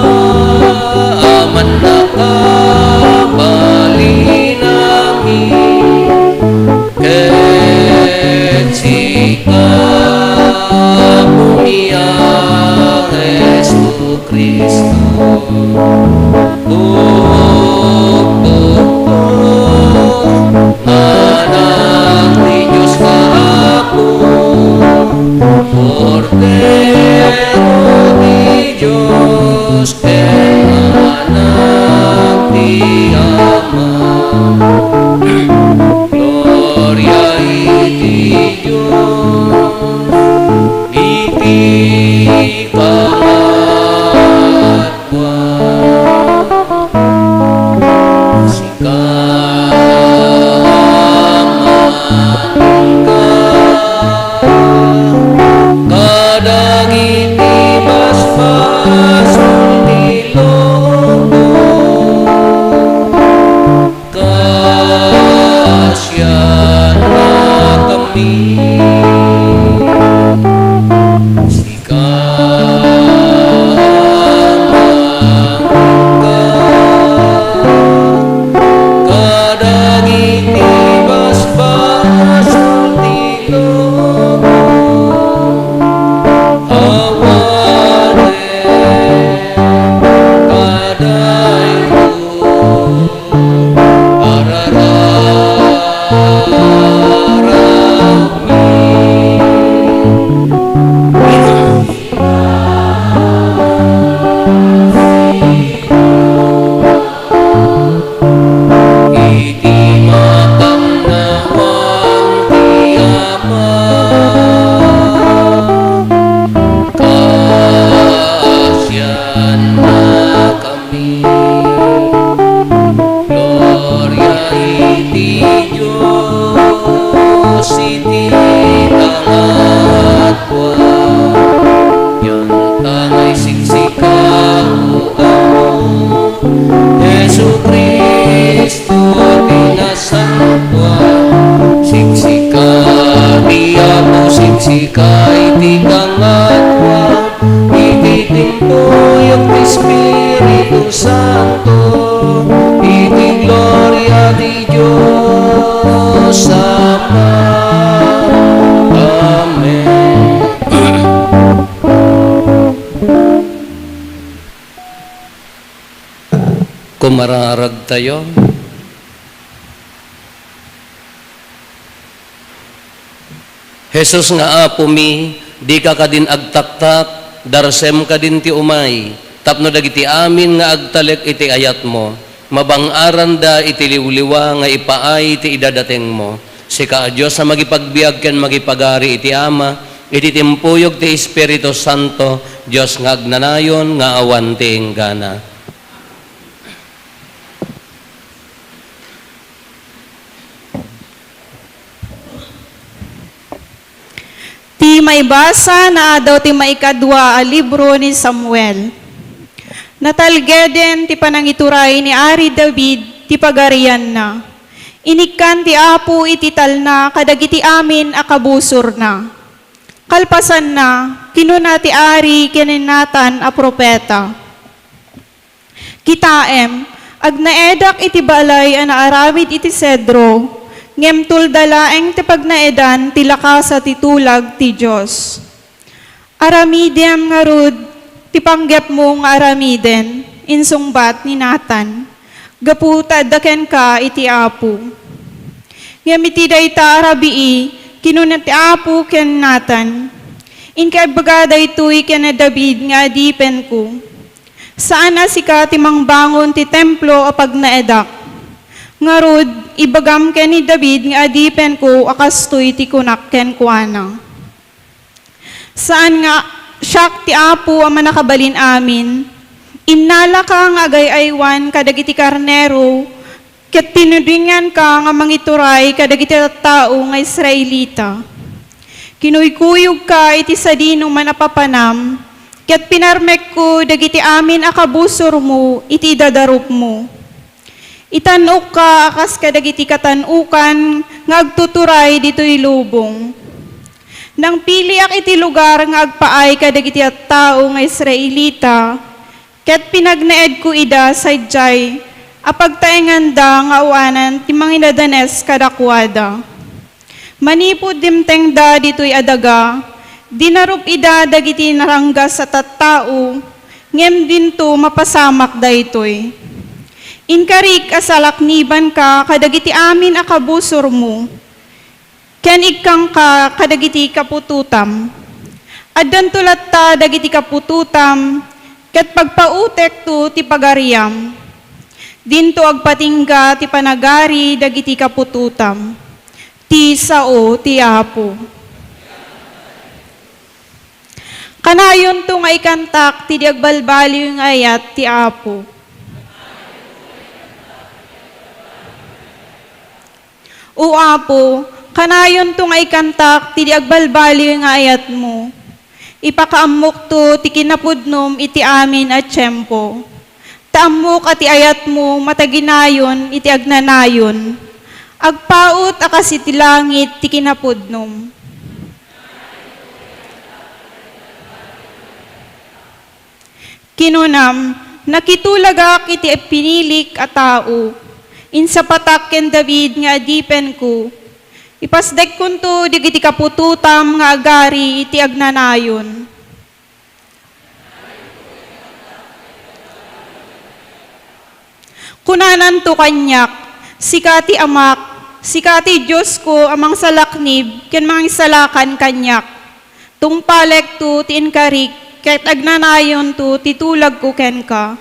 Speaker 4: aman na kabali namin, ket sika bumiya Jesu Kristo. Anak ni Diyos kahapon, Cordero ni Diyos, ken anak ni Ama. Gloria iti Diyos, iti kamatwan. Kadagiti basbason ti lobo, kasyan na kami. Kadagiti basbason ti lobo, Sikay ti kangatwa, iti timpuyok ti Espiritu Santo, iti gloria di Diyos Ama. Amen. Kumararag tayo. Jesus nga apo mi, di ka kadin agtaktak, darsem kadin ti umay, tapno dagiti amin nga agtalek iti ayat mo, mabangaran da iti liwliwa nga ipaay iti idadateng mo. Sika Diyos sa magipagbiag ken magipagari iti Ama, iti timpuyog ti Espiritu Santo, Diyos nga agnanayon nga awan ti enggana.
Speaker 5: Ti maibasa na daw ti maikadwa a libro ni Samuel. Natalgeden ti panangituray ni Ari David ti pagarian na. Inikkan ti apo iti talna kadagiti amin akabusor na. Kalpasan na, kinuna ti Ari kininatan a propeta. Kitaem, agnaedak iti balay a naaramid iti sedro, ngem tuldalaeng ti pagnaedan ti lakas ti tulag ti Diyos. Aramidem nga rud, ti panggep mo nga aramiden, insungbat ni Nathan, gaputa daken ka iti apo. Ngem iti dayta arabii, kinunat ti apo ken Nathan, inkaibaga daytoy ken David nga adipen ko. Saan na sika ti mangbangon ti templo a pagnaedak, Ngarud, ibagam ken ni David nga adipen ko akastoy ti kunak ken kuana. Saan nga siyak ti Apo ang manakabalin amin, innala ka nga agay-aywan kadagiti karnero, ket tinudingan ka nga mangituray kadagiti tao nga Israelita. Kinuykuyog ka iti sadino manapapanam, ket pinarmek ko dagiti amin akabusor mo iti dadarup mo. Itanok ka akas kadagiti katanukan nga agtuturay dito'y lubong. Nang pili ak iti lugar nga agpaay kadagiti at tao nga Israelita, ket pinagnaed ko ida saydjay, apagtaenganda nga awanan ti manginadanes kadakwada. Manipod dimteng da dito'y adaga, dinarup ida dagiti naranggas sa tattao, ngem dinto mapasamak da ito'y. Inkarik asalakniban ka kadagiti amin akabusor mo, ken ikang ka kadagiti kapututam. Addan tulat ta dagiti kapututam, ket pagpautek to ti pagariam. Dinto agpatingga ti panagari dagiti kapututam. Ti sao ti Apo. Kanayon to nga ikantak ti diagbalbaliw nga ayat ti Apo. O Apo, kanayon to nga ikantak, ti agbalbali nga ayat mo. Ipakaamok to, ti kinapudnom, iti amin at tiyempo. Taamok at ti ayat mo, mataginayon, iti agnanayon. Agpaut akas iti langit, ti kinapudnom. Kinunam, nakitulagak iti pinilik a tao. Insa patak ken David nga adipen ko, ipasdek kunto digiti kapututam nga agari iti agnanayon. Kunanan to kanyak, sikati amak, sikati Diyos ko amang salaknib, ken mga isalakan kanyak. Tungpalek to ti inkarik, ket agnanayon to titulag ko ken ka.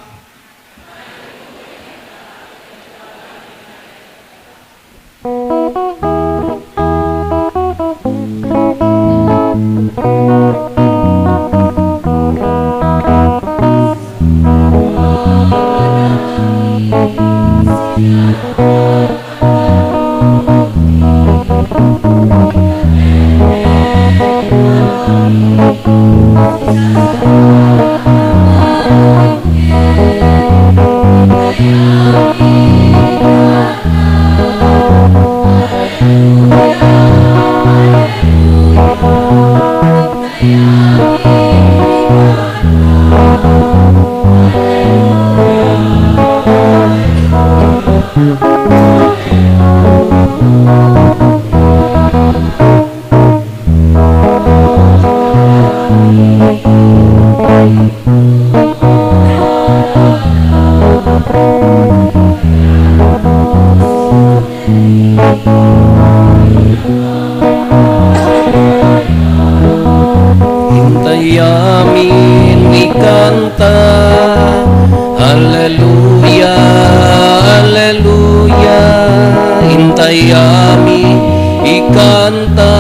Speaker 4: Hintayamin ikanta, Hallelujah, Hallelujah. Hintayamin ikanta,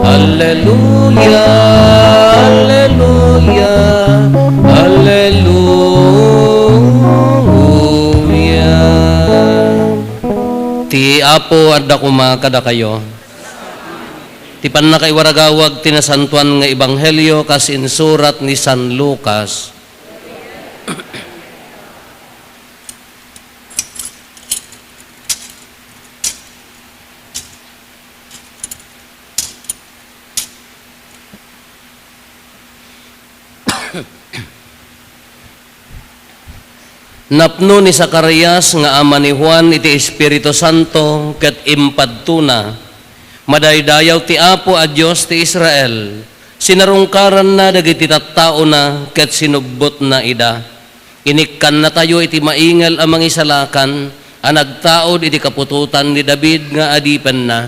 Speaker 4: Hallelujah, Hallelujah, Hallelujah. Ti Apo adda kuma kada kayo. Ti pannakaiwaragawag tinasantuan nga ebanghelyo kas insurat ni San Lucas. Napno ni Zacarias nga ama ni Juan iti Espiritu Santo ket impadtuna. Madaydayaw ti Apo a Dios ti Israel. Sinarungkaran na dagiti tattao na ket sinubbot na ida. Inikkan na tayo iti maingal a mangisalakan a nagtaod iti kapututan ni David nga adipen na.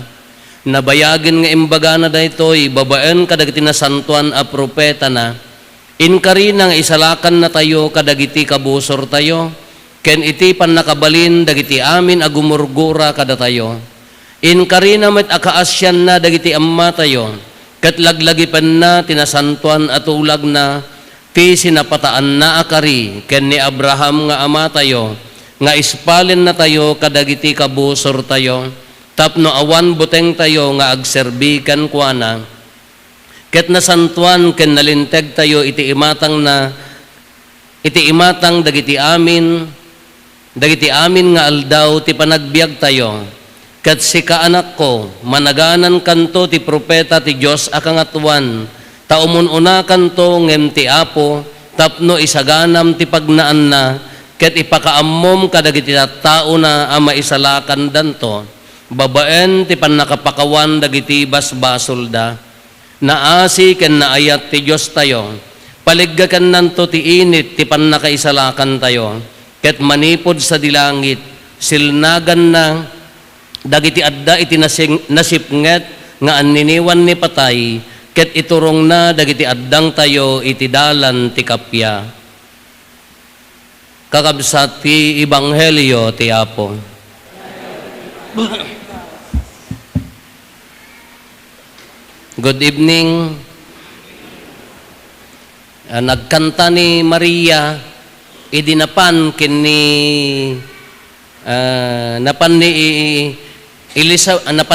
Speaker 4: Nabayagin nga imbaga na daytoy babaen kadagiti nasantuan a propeta na. Inkari nga isalakan na tayo kadagiti kabusor tayo, ken iti nakabalin dagiti amin agumurgura kada tayo. In karina met akaasyan na dagiti amma tayo, ket laglagipan na tinasantuan at ulag na, ti sinapataan na akari, ken ni Abraham nga ama tayo, nga ispalin na tayo kadagiti kabusor tayo, tapno awan buteng tayo nga agserbi ken kuana, ket nasantuan ken nalinteg tayo iti imatang dagiti amin nga aldaw ti panagbiag tayo, ket si kaanak ko managanan kanto ti propeta ti Dios akangatuan, taumununa kanto ngem ti Apo, tapno isaganam ti pagnaan na, ket ipakaammom kadagiti tao na ama isalakan danto, babaen ti pannakapakawan dagiti basbasol da, naasi ken naayat ti Dios tayo, paliggakan nanto ti init ti pannakaisalakan tayo, ket manipod sa dilangit, silnagan na, dagiti adda iti nasipnget nga anniniwan ni patay, ket iturong na dagiti addang tayo iti dalan ti kapya. Kakabsat ti Ebanghelyo ti Apo. Good evening. Nagkanta ni Maria, idinapan kini napan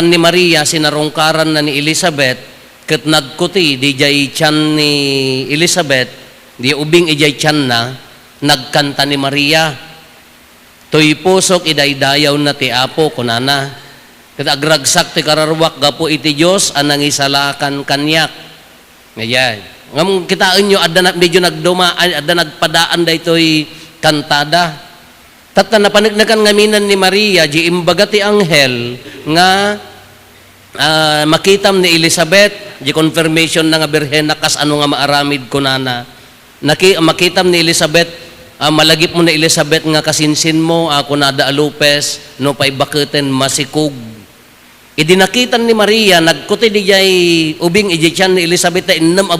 Speaker 4: ni Maria sinarungkaran na ni Elizabeth, ket nagkuti di jay tiyan ni Elizabeth, di ubing ijay tiyan na, nagkanta ni Maria, to'y pusok idaydayaw na ti Apo kunana, ket agragsak ti kararwak gapo iti Dios anang isalakan kanyak. Ngayon, ngam kitaan nyo adda na medyo nagdumaan, adda nagpadaan daytoy kantada. Tatta napanagnakan ngaminan ni Maria, di imbaga ti anghel nga makitam ni Elizabeth, di confirmation na nga birhen nakas ano nga maaramid kunana. Makitam ni Elizabeth, malagip mo na Elizabeth nga kasinsin mo, ako nada alupes, no pay baketen masikug. Idinakitan ni Maria, nagkuti di jay ubing ijay ni Elizabeth na inam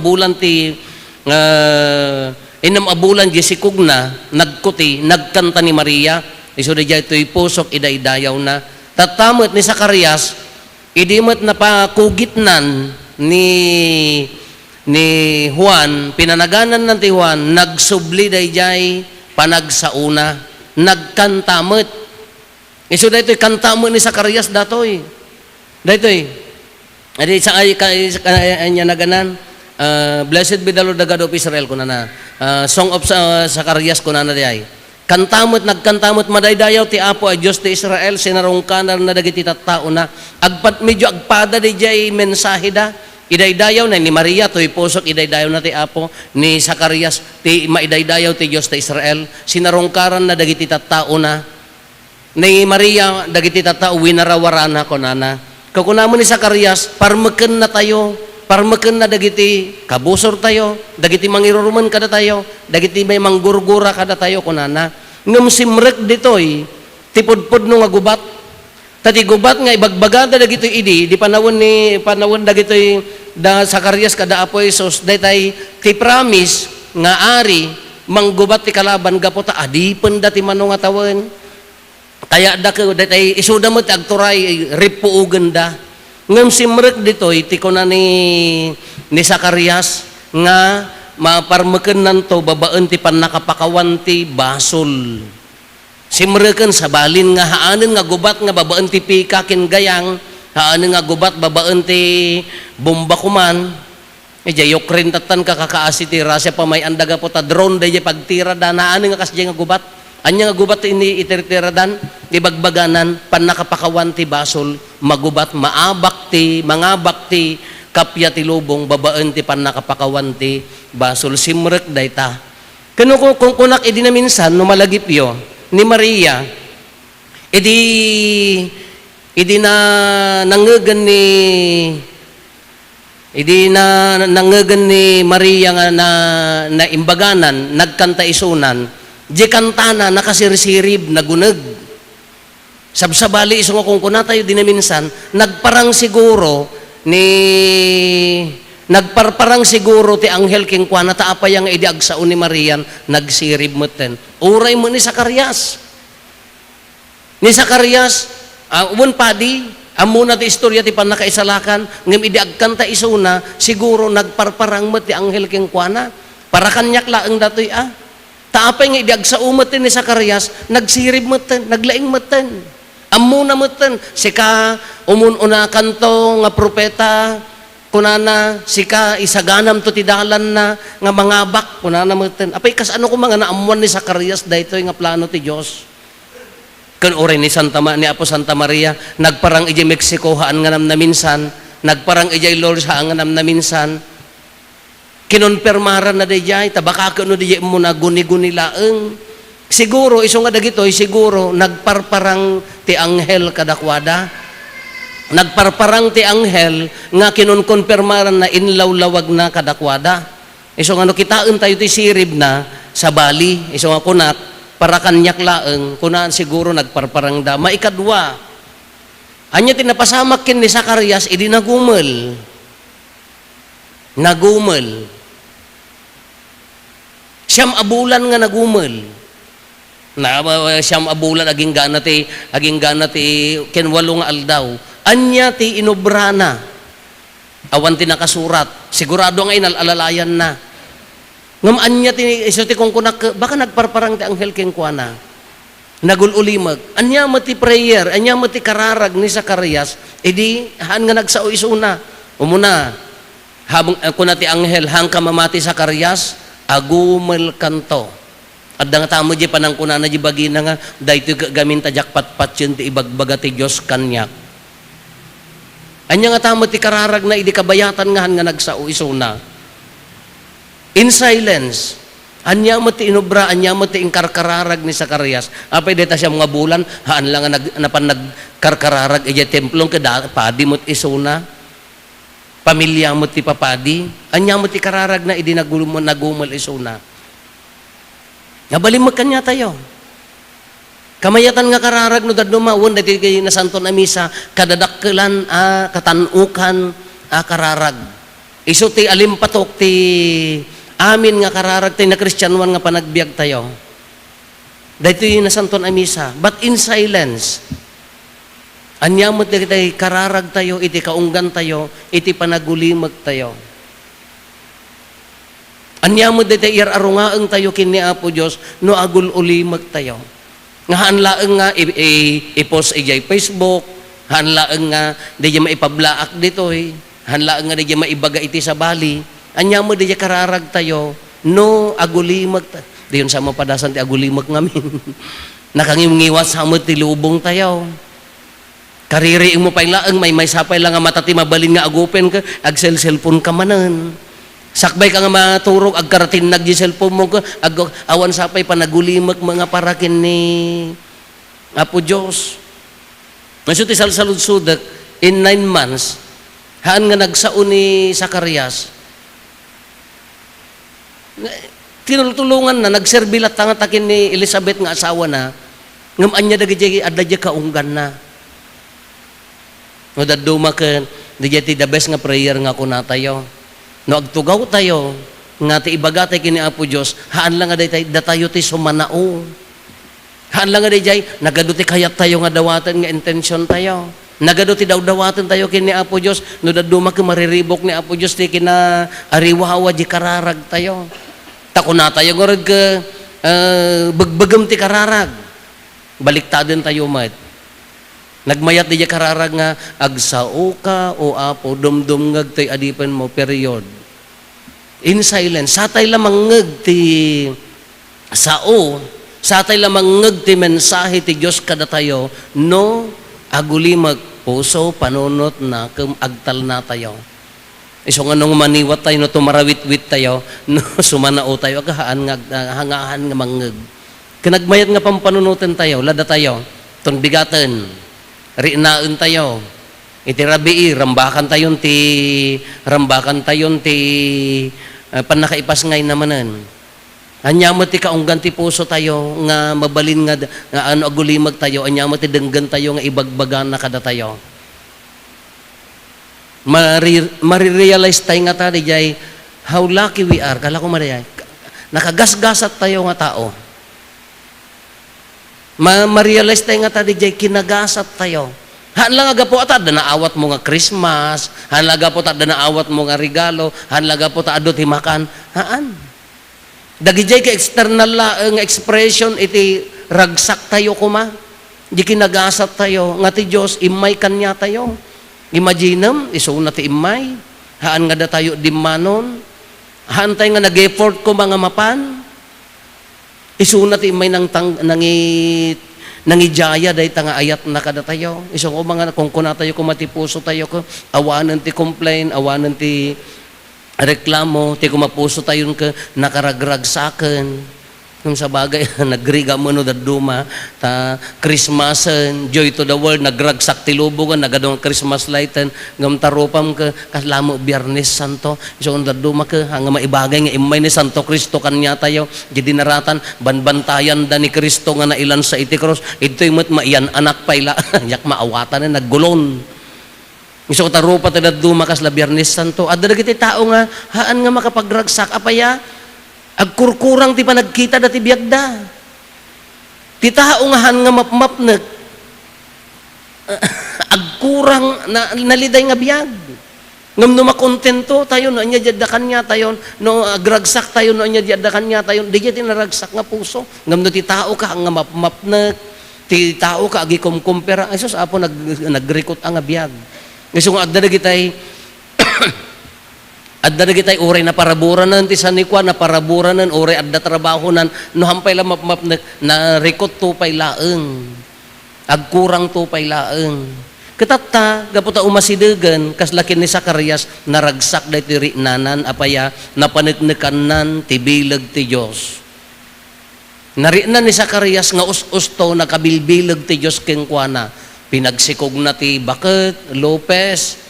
Speaker 4: abulan di sikug na, nagkuti, nagkanta ni Maria, iso di jay to'y pusok idaydayaw na. Tatamot ni Zacarias, idimot na pakugitnan ni Juan, pinanaganan ng ti Juan, nagsubli dayjay panagsauna, nagkantamot. Iso daytoy kantamot ni Zacarias datoy. Daytoy. Adi sa anya naganan, blessed be the Lord the God of Israel kunana. Song of Zacarias kunana diay. Kantamot nagkantamot madaydayaw ti Apo a Dios ti Israel, sinarungkanan na dagiti tattao na. Medyo agpada dayjay mensahe da. Idaydayaw na ni Maria, to'y pusok, idaydayaw na ti Apo, ni Zacarias, maidaydayaw ti Diyos ti Israel, sinarungkaran na dagiti tattao na, ni Maria, dagiti tattao, winarawarana ko nana. Kakunamo ni Zacarias, parmeken na tayo, parmeken na dagiti kabusor tayo, dagiti mangiruruman kada tayo, dagiti may manggurgura kada tayo kunana. Ngam simrek ditoy, tipudpud no nga gubat, tati gubat nga ibagbagada dagitoy idi, di panawon dagitoy da Zacarias kada Apo Jesus, daytay ti promise nga ari manggubat ti kalaban gapota adipen dati manong nga tawen. Kaya da ko daytay isuda mo ti agturay ripuugen da. Ngem simrek ditoy ti kuna ni Zacarias nga maparmeken nanto babaen ti pannakapakawan ti basol. Simreken sa balin nga haanen nga gubat nga babaen ti pika ken gayang, haanen nga gubat babaen ti bomba kuman. Ejay Ukraine tatan kakakaasi ti Russia pa may andaga po ta drone day pagtira da haanen nga kasjay nga gubat. Anya nga gubat ini itirtiradan, ibagbaganan pannakapakawan ti basol, magubat mangabak ti kapya ti lubong babaen ti pannakapakawan ti basol. Simrek dayta. Kano kung kunak idi na minsan no malagipyo ni Maria, idi na nangegan ni Maria nga na imbaganan, nagkanta isunan, di kantana nakasirisirib, nagunag. Sabsabali iso nga kung kunatay di na minsan, nagparang siguro ni Nagparparang siguro ti anghel king kuana taapay ang idiag sao ni Marian, nagsirib meten. Uray mo ni Zacarias. Ni Zacarias, uwan padi, amuna ti istorya ti panakaisalakan, ngem idiagkan ta isuna, siguro nagparparang met ti anghel king kuana. Para kanyak laeng datoy Taapay nga idiag sa umat ni Zacarias, nagsirib meten, naglaing meten. Amuna meten, sika umununa kanto nga propeta, kunana sika isaganam to ti dalan na nga mangabak kunana meten. Apay kas ano ko mga naamuan ni Zacarias daytoy nga plano ti Dios. Ken oray ni ni Apo Santa Maria nagparang ijay Mexico haan nga nam na minsan, nagparang ijay Lourdes haan nga nam na minsan. Kinonpermaran na dayjay tabaka kuno dayjay mo na guni-guni laeng. Siguro iso nga dagitoy siguro nagparparang ti anghel kadakwada. Nagparparang ti anghel nga kinonkonpermaran na inlawlawag na kadakwada. Iso nga no kitaan tayo ti sirib na sa Bali. Iso nga kunak para kanyak laeng kunaan siguro nagparparang da. Maikadwa. Anya tinapasamak kin ni Zacarias idi nagumel. Nagumel. Siyam abulan nga nagumel. Siyam abulan aging gana ti kenwalo nga aldaw. Anya ti inobrana. Awan ti nakasurat. Sigurado nga inalalayan na. Ngam anya ti iso ti kung kunak baka nagparparang ti anghel king kuana. Nagululimag. Anya mo ti prayer, anya mo ti kararag ni Zacarias, edi haan nga nagsao isuna. Umuna habang kuna ti anghel hang kamamati Zacarias, agumel kanto. Adda nga tamo di panang kunana di bagina nga daytoy gamin ta jakpat-pat yun ti ibagbaga ti Dios kanyak. Anya nga tamo ti kararag na idi kabayatan nga han nga nagsao isuna. In silence, anya mo ti inobra, anya mo ti inkarkararag ni Zacarias. Apay deta siya mga bulan, haan lang nga napan nagkarkararag ija templong kada padi mo't isuna. Pamilya mo ti papadi, anya mo ti kararag na idi nagumol isuna. Nabalimag kanya tayo. Kamayatan nga kararag no dadno mawon dati kay na santo na misa kadadakkelan katanukan kararag. Isu ti alimpatok ti amin nga kararag ti na Kristiyanuan nga panagbiag tayo. Dito yung na santo na misa. But in silence, anyamot na kita kararag tayo, iti kaunggan tayo, iti panagulimag tayo. Anyamot na tayo irarungaang tayo kini Apo Diyos, no agul ulimag tayo. Nga hanlaang nga i-post ijay Facebook, hanlaang nga di maipablaak dito hanlaang nga di maibaga iti sa Bali, anyamot di kararag tayo, no agulimag tayo. Di yun sa mapadasan ti agulimag ngamin. Nakangimngiwas sa mo ti lubong tayo. Kaririing mo pa ilaang may sapay lang nga matati mabalin nga agupen ka, ag-cellphone ka manan. Sakbay ka nga maturog, agkaratin nag-cellphone mo ka, awan sapay panagulimag mga parakin ni Apo Diyos. Nasuti salsalud-sudak, in 9 months, haan nga nagsao ni Zacarias, tinulungan na, nagserbilat nga takin ni Elizabeth nga asawa na, ngam anya dagiti adda di kaunggan na. No daduma ken di the best nga prayer nga kuna tayo. No agtugaw tayo nga ti ibaga tay kini Apo Dios, haan lang nga datayo ti sumanao. Haan lang nga dayjay nagadu ti kayat tayo nga dawatan nga intention tayo. Nagadu ti dawdawatan tayo kini Apo Dios, no daduma ken mariribok ni Apo Dios ti kina ariwawa di kararag tayo. Takuna tayo ngorod ka bagbagam ti kararag. Baliktadin tayo mat. Nagmayat di kararag nga agsao ka o Apo dumdumngag tay adipen mo period. In silence, satay lamang ngeg ti sao, satay lamang ngeg ti mensahe ti Dios kada tayo no agulimag puso panunot na agtal na tayo. Iso nga nung maniwat tayo no tumarawit-wit tayo no sumanao tayo agahaan nga hangahan nga mangeg. Kinagmayat nga pampanunutan tayo, lada tayo, ton bigatan. Rinaen tayo. Iti rabii, rambakan tayon ti panakaipas ngay namanan. Anyamo ti kaunggan ti puso tayo nga mabalin nga ano agulimag tayo, anyamo ti denggan tayo nga ibagbagan na kada tayo. marirealize tayo nga tayo dijay, how lucky we are. Kala ko mariyay, nakagasgasat tayo nga tao. Ma-realize tayo nga tayo dijay, kinagasat tayo. Hanlaga po ata, naawat mo nga Christmas, hanlaga po ata, naawat mo nga regalo, hanlaga po ata, adot himakan. Haan? Dagijay ka external nga expression, iti ragsak tayo kuma. Di kinagasat tayo. Nga ti Diyos, imay kanya tayo. Imaginem, iso na ti imay. Haan nga da tayo dimanon. Haan tayo nga nag-effort ko mga mapan. Iso na ti imay nangijaya dahi nga ayat na kada tayo. Iso ko mga kung kuna tayo kumatipuso tayo ko, awanan ti complain, awanan ti reklamo, ti kumapuso tayo ka nakaragrag sa akin. Kung sa bagay, nagriga mo no daduma, ta Christmasan, joy to the world, nagragsak ti lubugan, nagadong Christmas lighten, ngam tarupam ka, kaslamo Biyernes Santo, so kung daduma ka, hanga maibagay nga imay ni Santo Cristo kanya tayo, di dinaratan, banbantayan da ni Cristo nga nailan sa iti cross, ito'y mat maiyan anak paila, yak maawatan na, naggulon. So tarupa tayo daduma kasla Biyernes Santo, at dagiti tao nga, haan nga makapagragsak, apaya, agkurkurang ti panagkita dati biyagda. Ti tao nga han nga mapmapnek. Agkurang naliday nga biyag. Ngam no makontento tayo no anya jadda kanya tayo no agragsak tayo no anya jadda kanya tayo di jay tinaragsak nga puso. Ngam no ti tao ka nga mapmapnek. Ti tao ka agi kumkumpera. Asos apo nagrekot ang nga biyag. Isu nga adda gitay adda gitay uray na paraburanan ti sanikwa na paraburanan uray adda trabahonan no hampay la mapmap na rekot to pay laeng agkurang to pay laeng ketatta gaputa umasidegan kas lakin ni Zacarias naragsak daytoy rinanan apaya napaneknekanan ti bileg ti Dios narinan ni Zacarias nga us-usto nakabilbileg ti Dios ken kuana pinagsikog na ti Baket Lopez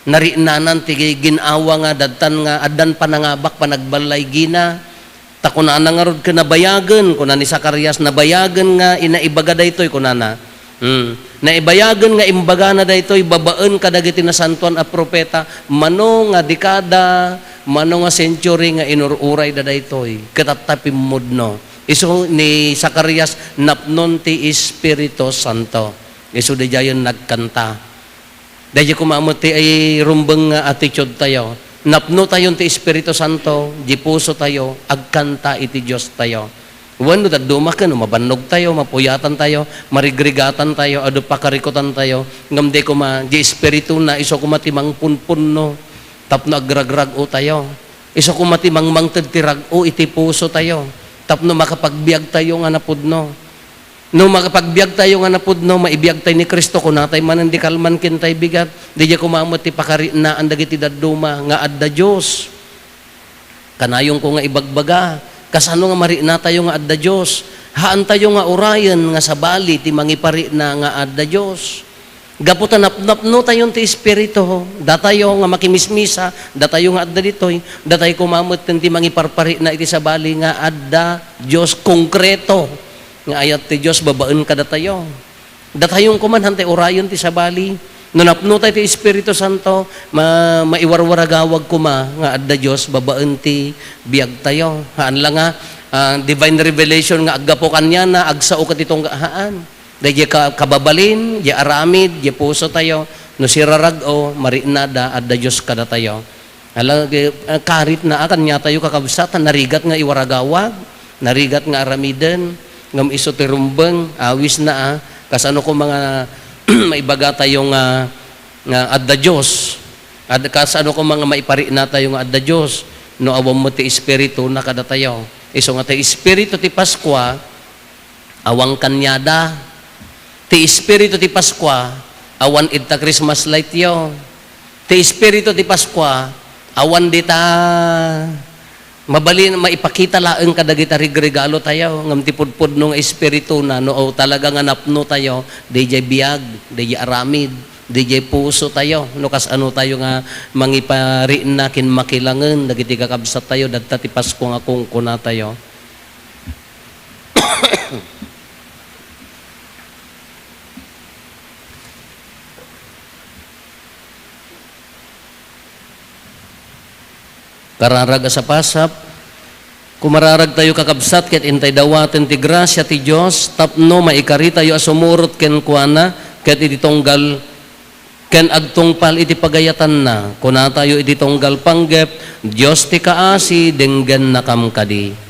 Speaker 4: narinanan tigay ginawa nga dadtan nga adan panangabak panagbalay gina takuna na nga rod ka nabayagan kuna ni Zacarias nabayagan nga inaibaga daytoy kunana naibayagan nga imbaga na daytoy babaan kadagiti na santuan a propeta mano nga dekada mano nga century nga inururay da daytoy katatapim mudno iso ni Zacarias napnon ti Espiritu Santo iso di jayon nagkanta. Dahil kumamot ti ay rumbang attitude tayo. Napno tayo ti Espiritu Santo, di puso tayo, agkanta iti Diyos tayo. Wano daduma ka, no, mabanog tayo, mapuyatan tayo, marigrigatan tayo, ado pakarikutan tayo. Ngamde kuma, di Espiritu na, iso kumatimang punpunno, tapno agragrag o tayo. Iso kumatimang mangtagtirag o iti puso tayo. Tapno makapagbiag tayo nga napudno. No makapagbiag tayo nga napudno, maibiyag tayo ni Kristo kung natay manandikal man kintay bigat, di dya kumamot ti pakari na ang dagiti daduma nga adda Diyos. Kanayong ko nga ibagbaga, kasano nga mari na tayo nga adda Diyos. Haan tayo nga orayan nga sa bali, ti mangipari na nga adda Diyos. Gaputan napno tayo ti Espiritu, datayo nga makimismisa, datayo nga adda ditoy, datayo kumamot ti mangiparpari na iti sa bali nga adda Diyos konkreto. Nga ayat ti Diyos, babaan ka datayo. Datayong kuman, hantay orayon ti sabali. Nunapno tayo ti Espiritu Santo, maiwarwaragawag kuma, nga adda Diyos, babaan ti biyag tayo. Haan lang nga, divine revelation nga aggapo kanya na, agsao ka titong haan. Dahil kababalin, di aramid, di puso tayo, no sirarag o, marinada, adda Diyos ka datayo. Alang, karit na akan niya tayo kakabsatan, narigat nga iwaragawag, narigat nga aramiden, ngam iso ti rumbeng awis na kasano ko mga maibaga tayo nga adda Dios at kasano ko mga maipari na tayo nga adda Dios no awam mo ti Espiritu na kada tayo iso nga ti Espiritu ti Paskwa awang kanyada ti Espiritu ti Paskwa awan idta Christmas light yo ti Espiritu ti Paskwa awan dita mabalin maipakita laeng kadagita regalo tayo ngam tipudpud no nga espiritu na no talaga nga napno tayo DJ biag DJ aramid DJ puso tayo no kas ano tayo nga mangipari na kin makilangen dagiti kakabsat tayo dadta ti Pasko nga kung kuna tayo. kararag sa pasap, kumararag tayo kakabsat, ket intay dawaten ti grasya ti Diyos, tapno maikari tayo asumurot ken kuana, ket iti tunggal, ken agtungpal iti pagayatan na, kuna tayo iti tunggal panggep, Diyos ti kaasi, denggan nakamkadi.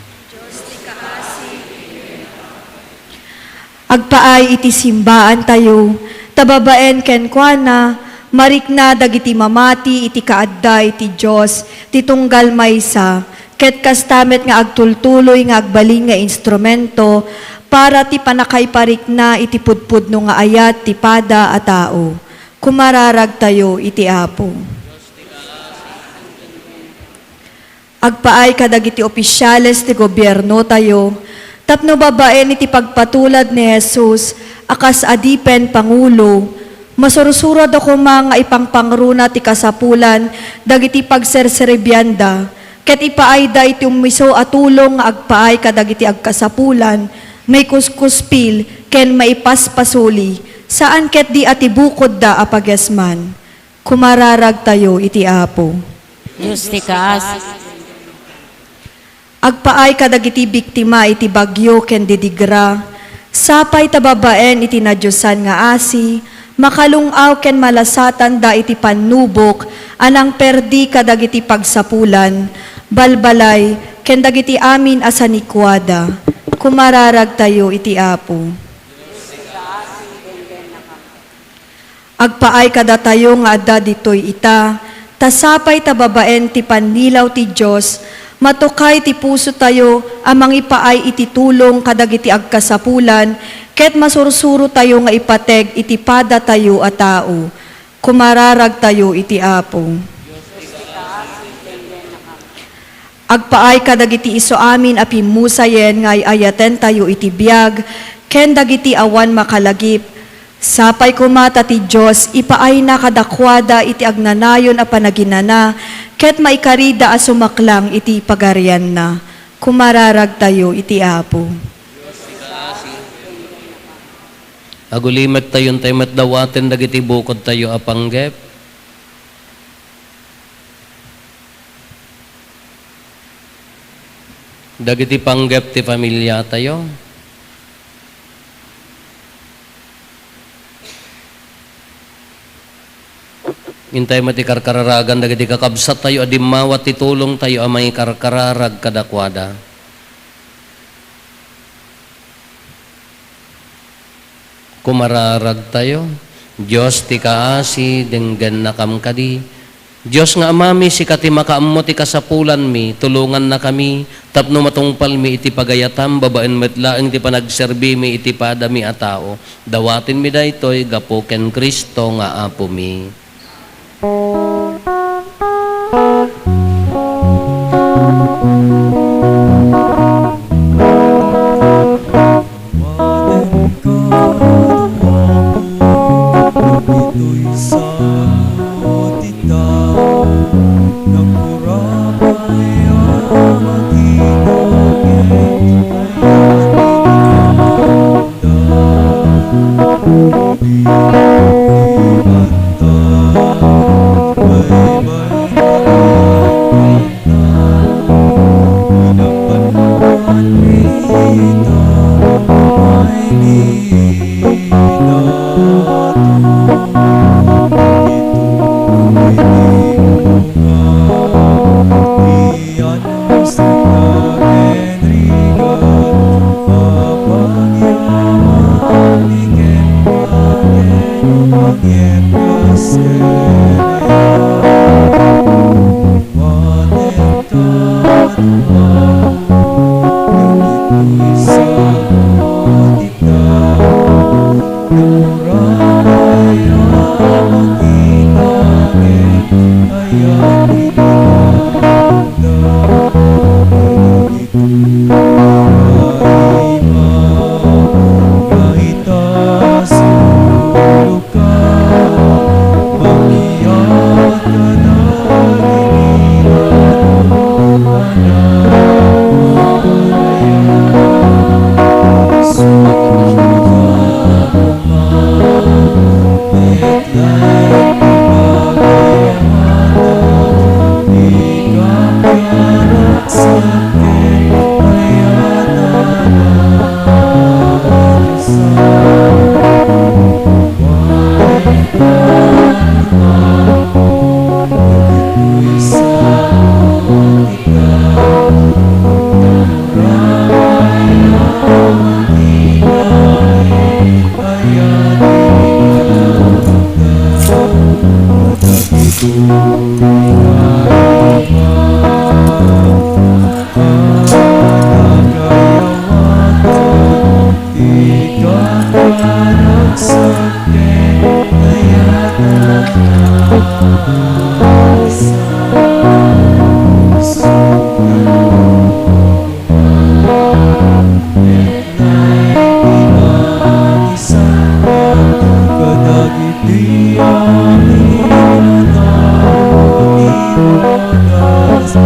Speaker 6: Agpaay iti simbaan tayo, tababaen ken kuana, marikna dagiti mamati iti kaadda iti Dios, ti tunggal maysa, ket kastamet nga agtultuloy nga agbalin nga instrumento, para ti panakay parikna iti pudpudno nga ayat ti pada a tao. Kumararag tayo iti Apo. Agpaay kadagiti opisyales ti gobyerno tayo, tapno babaen iti pagpatulad ni Jesus, akas adipen Pangulo, masursurad ako mga ipangpangruna ti kasapulan, dagiti pagserserebyanda, ket ipaayda iti umiso atulong nga agpaay kadagiti agkasapulan, may kuskuspil, ken maipaspasuli, saan ket di ati bukod da apagesman. Kumararag tayo iti Apo.
Speaker 2: Diyos ti kaasi.
Speaker 6: Agpaay kadagiti biktima iti bagyo ken didigra, sapay tababaen iti nadyosan nga asi, makalungaw ken malasatan da iti panubok, anang perdi kadagiti pagsapulan, balbalay ken dagiti amin asanikwada. Kumararag tayo iti Apo. Agpaay kada tayo nga adda ditoy ita, tasapay tababaen ti pannilaw ti Diyos, matukay ti puso tayo amang ipaay iti tulong kadagiti agkasapulan, ket masursuro tayo nga ipateg iti pada tayo a tao. Kumararag tayo iti Apo. Agpaay kadagiti iso amin a pimusayen nga ayaten tayo iti biag, ken dagiti awan makalagip. Sapay kumata ti Diyos, ipaay na kadakwada iti agnanayon a panaginana, ket maikarida a sumaklang iti pagarian na. Kumararag tayo iti Apo.
Speaker 4: Agulimat tayon tayo matdawaten dagiti bukod tayo apanggep. Dagiti panggep ti pamilya tayo. Intay mati karkararagan dagiti kakabsat tayo adimawat ti tulong tayo amay karkararag kadakwada. Kumararag tayo. Diyos ti kaasi denggan nakamkadi. Diyos nga amami si kati makaammo ti kasapulan mi, tulungan na kami, tapno matungpal mi iti pagayatam, babaen metlaeng ti panagserbi mi iti pada mi a tao. Dawatin mi daytoy gapo ken Kristo nga Apo mi.
Speaker 3: Waden ka ito'y sa tita, nagkurabay ang maginagin, ay ang ibanta. Kadagiti amin nanawag iwagas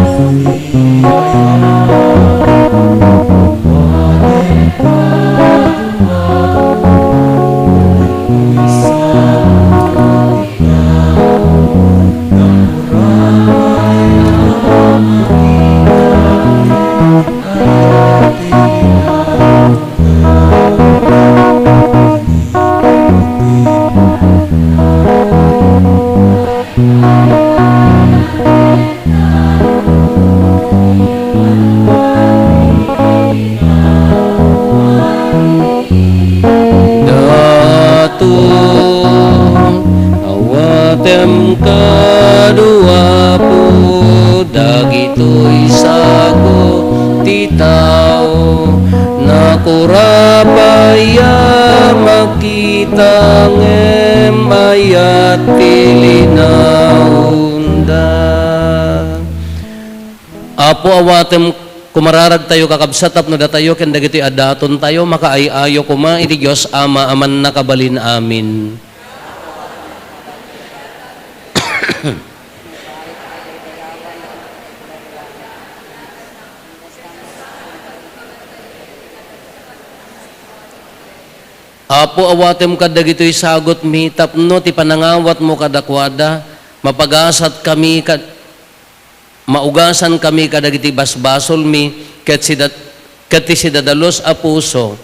Speaker 4: Datu awatem kadua po dagitoy sago titao nakurapaya makita ngem ayat tilinaunda apo awatem kumararag tayo kakabsatap no datayo ken dagiti adaton tayo makaayayo kuma iti Dios Ama aman nakabalin amin. Apo awatem kad dagitoy sagot mi tapno ti panangawat mo kadakwada mapagasat kami kad maugasan kami kadagiti basbasol mi ket sidadalos a puso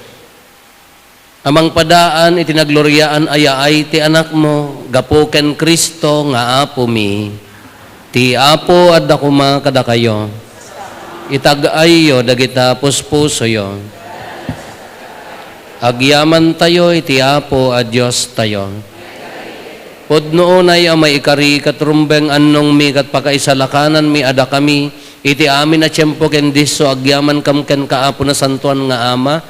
Speaker 4: amang padaan iti nagloryaan ayaay ti anak mo gapo ken Kristo nga apo mi ti apo adda kuma kada kayo itag-ayo dagita puspuso yo agyaman tayo iti apo a Dios tayo. Podno ay amay ikari katrumbeng annong mi kat pakaisalakanan mi ada kami iti amin na tiyempo ken diso agyaman kam ken kaapo na santuan nga ama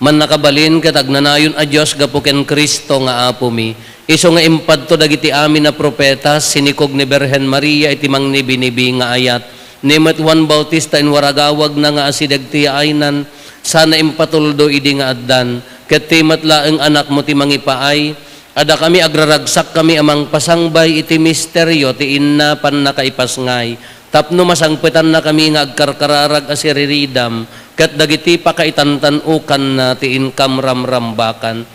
Speaker 4: man nakabalin ket agnanayon a Dios gapo ken Kristo nga apo mi iso nga impadto dagiti amin na propeta sinikog ni Birhen Maria iti mangnibi-nibi nga ayat ni Juan Bautista in waragawag na nga asideg ti aynan sana impatuldo idi nga addan ket timat laeng anak mo ti mangipaay ada kami agraragsak kami amang pasangbay iti misteryo ti inna pan nakaipasngay tapno masangpetan na kami nga agkarkararag asiriridam ket dagiti pakaitantanukan na ti inkam ramrambakan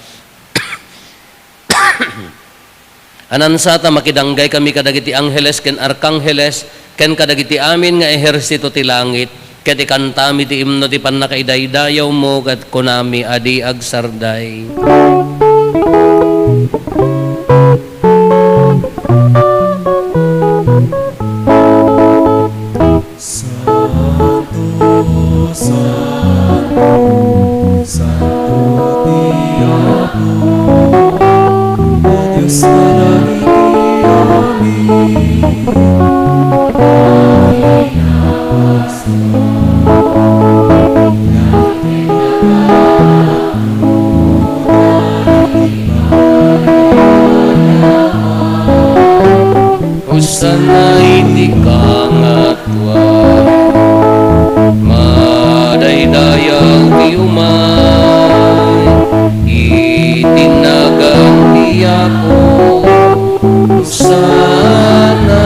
Speaker 4: anansata makidanggay kami kadagiti angheles ken arkangheles ken kadagiti amin nga ehersito ti langit ket ikantami ti imno ti pannakaidaydayaw mo ket kunami adi agsarday.
Speaker 3: Santo, Santo, Santo ti Apo, o Diyos na langit amin.
Speaker 4: Usana hindi kangatwa madaydayaw ti umay itinagan ti ako Usana,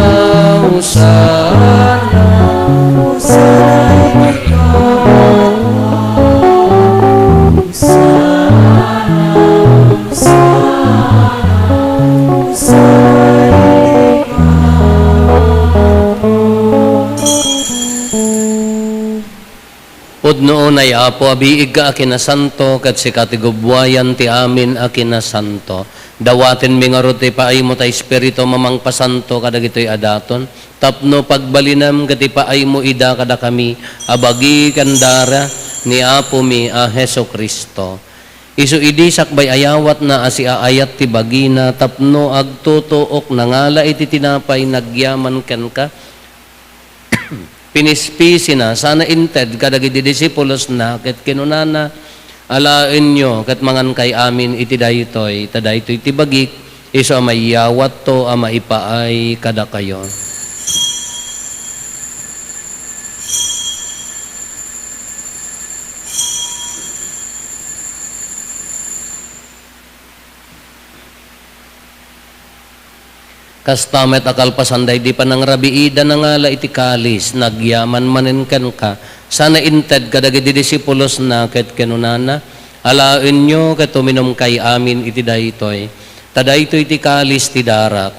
Speaker 4: Usana, Usana ikaw Podnoon ay apo abiig ka akinasanto kat si katigubwayan ti amin akinasanto. Dawaten mi nga rote paay mo ta espiritu mamang pasanto kadagitoy adaton. Tapno pagbalinam gati paay mo ida kada kami abagi kandara ni apo mi a Heso Kristo. Isu idi sakbay ayawat na asiaayat ti bagina tapno agtutuok nangala iti tinapay nagyaman ken ka. Pinispisi na, sana inted, kadagiti disipulos na, ket kinunana, alain nyo, ket mangan kay amin iti daytoy, iti bagik, iso amayawat to amaipaay kada kayo. Kastamet akal pasanday di pa nang rabiida na ngala iti kalis, nagyaman manen kan ka, sana inted kadagiti disipulos na ket kenunana, alaen nyo katuminom kay amin iti daytoy. Tadaytoy iti kalis ti darat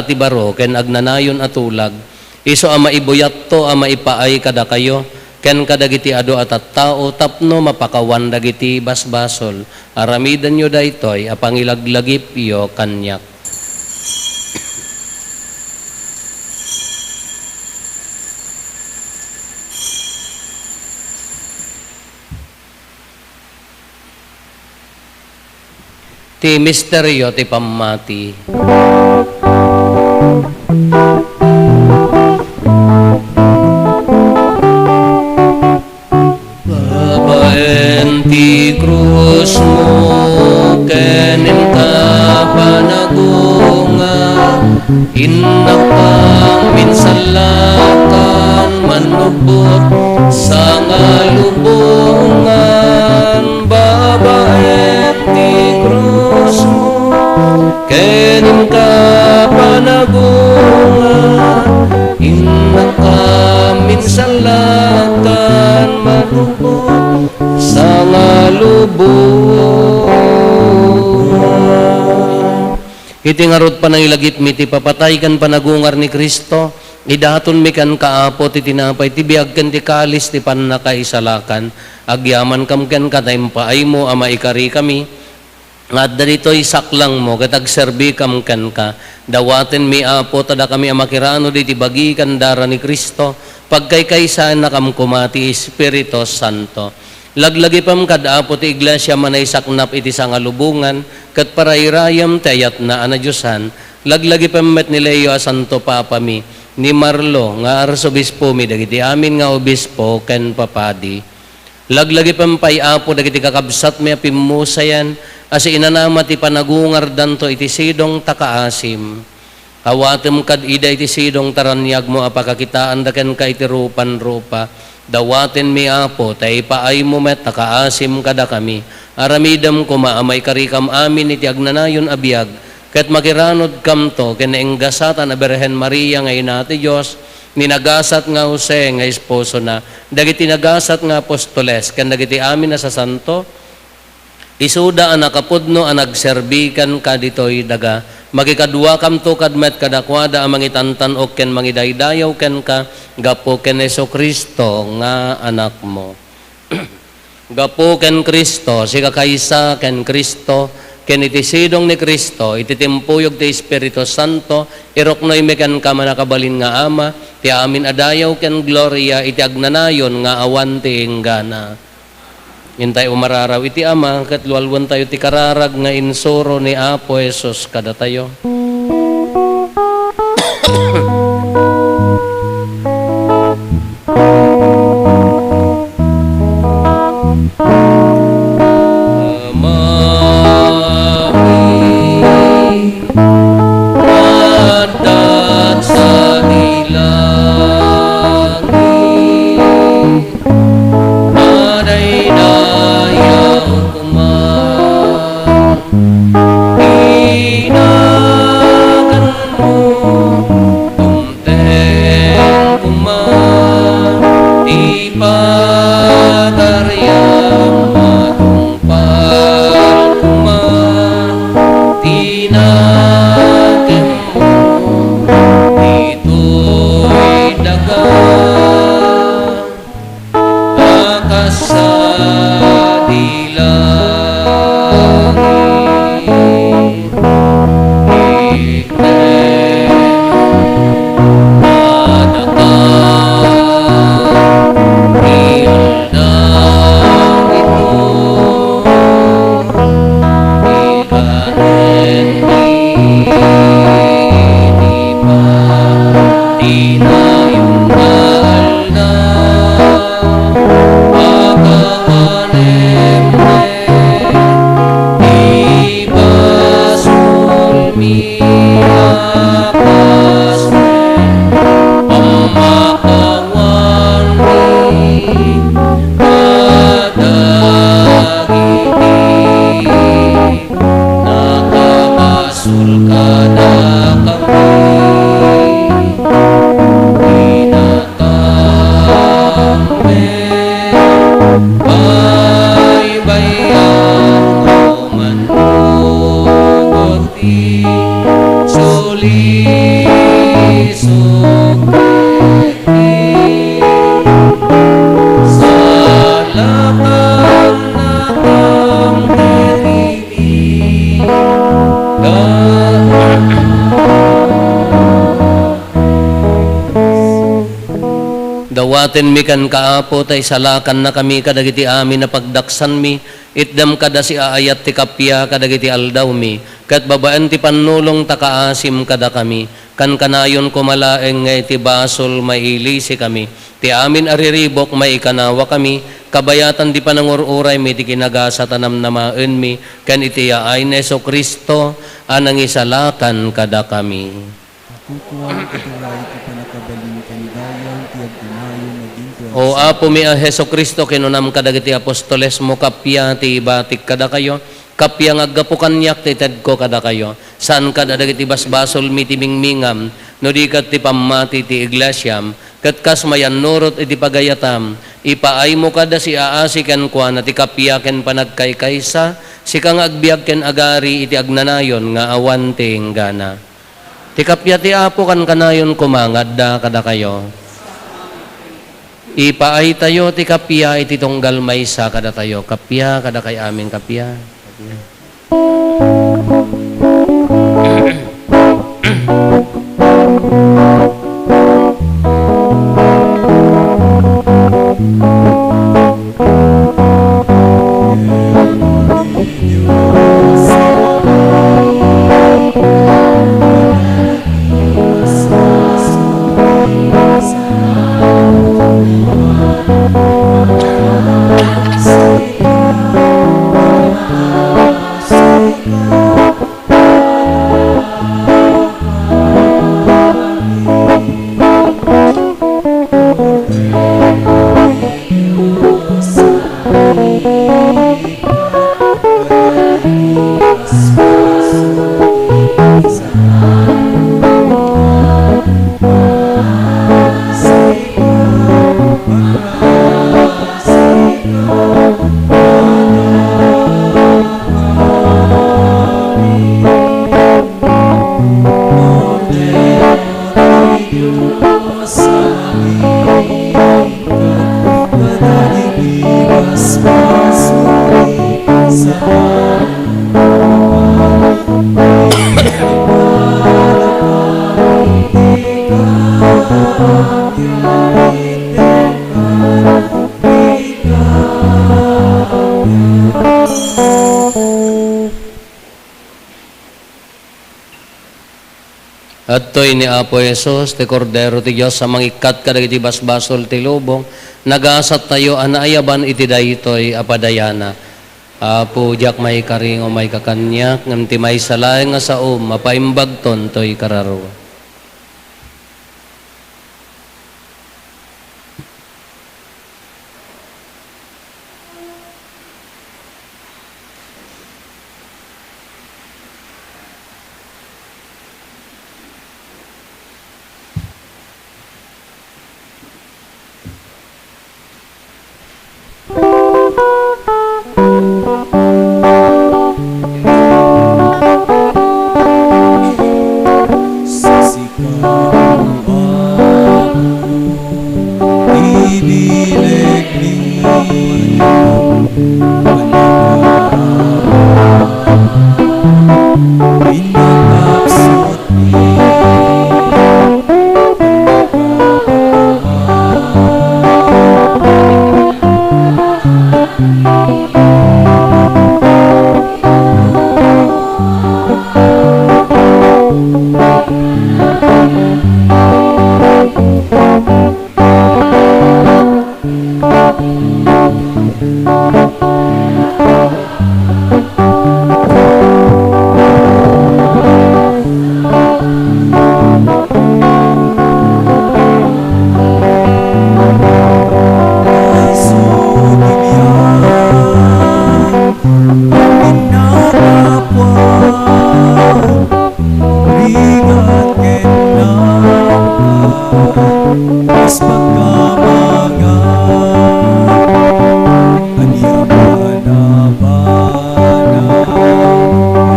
Speaker 4: ti baro, ken agnanayon atulag, iso ama ibuyat to ama ipaay kada kayo, ken kadagiti ado at tao tapno mapakawan dagiti basbasol, aramidan nyo daytoy, apangilaglagip iyo kanyak. Ti misteryo ti pamati. Babaen ti krus mo kenin ka panagunga, innak kang minsalakan manubot sa ngalubungan. Babaen ti krus mo kenin ka panagunga, innak ka minsalakan manubot sa ngalubungan. Iti ngarot pa nang ilagip mi ti papatay kan panagungar ni Kristo, idaton mi kan kaapo ti tinapay ti biag ken ti kalis ti pannakaisalakan, agyaman kam ken katayimpaay mo ama ikari kami, nga darito'y saklang mo katag serbi kam ken ka, dawaten mi apo tada kami amakirano di ti bagi kan dara ni Kristo, pagkaykaysan na kam kumati Espiritu Santo. Laglagi pam kadapo ti iglesia manay saknap iti sangalubungan, kat parayrayam tayat na anadyosan, laglagi pam met ni Leo a Santo Papa mi, ni Marlo nga arsobispo mi, dagiti amin nga obispo ken papadi. Laglagi pam payapo dagiti kakabsat mi apimusayan, asi inanama ti panagungar danto iti sidong takaasim. Awatem kad ida iti sidong taranyag mo apakakitaan daken ka iti rupan-rupa, dawaten mi apo, tay paay mo met, takaasim kada kami. Aramidam ko maamay karikam amin iti agnanayon abiyag, ket makiranod kam to, kenaenggasatan a Berhen Maria ngay nati Diyos, ninagasat nga Jose nga esposo na, dagiti nagasat nga apostoles, ken dagiti amin na sa santo, isuda ang nakapudno ang nagserbikan ka dito'y daga, magikadwa kam to kadmet kadakwada ang mangitantan o ken mangidaydayaw ken ka, gapo ken Jesu-Kristo nga anak mo. Gapo ken Kristo, siga kaysa ken Kristo, ken iti sidong ni Kristo, iti timpuyog ti Espiritu Santo, iroknoy me ken ka manakabalin nga ama, ti amin adayaw ken gloria, iti agnanayon nga awan ti inggana. Hintay umararaw iti ama, kat lualwan tayo ti kararag nga insuro ni Apo Jesus kada tayo. suketi sa lakang natang deriti dawaten mi kan kaapo tay salakan na kami kadagiti amin na pagdaksan mi itdam kada si aayat ti kapya kadagiti aldaw mi kat babaan ti panulong takaasim kada kami kan kanayon kumalaeng nga iti basol mailisi kami ti amin ariribok may ikanawa kami kabayatan di panangururay mi ti kinagasa tanam namaen mi kan iti yaay ni Hesus Kristo anang isalakan kada kami.
Speaker 3: Kukuha ang katulay iti panakabaling kanidayan ti agdumayon naging
Speaker 4: O apo mi a Hesus Kristo kinunam kadagiti apostoles mo kapya ti ibatik kada kayo kapya nga aggapukanyak ti ted ko kada kayo saan kada dagiti basbasol mi ti mingmingam no di kat ti pamati ti iglesyam kat kas mayan nurot iti pagayatam ipaay mo kada si aasi ken kuana ti kapya ken panagkaykaysa si kang agbiag ken agari iti agnanayon nga awan ti gana ti kapya ti apo kan kanayon kumangad da kada kayo ipaay tayo ti kapya iti tunggal maysa kada tayo kapya kada kay amin kapya. Adtoy ni Apo Hesus, ti Kordero ti Diyos, sa mangikat kadagiti basbasol ti lubong, nagasat tayo anaayaban iti daytoy apadayana. Apo jak may karing o may kakanyak, ngam ti may salay nga saom, mapaimbagton toy kararo.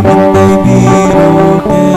Speaker 3: Hintay biruke,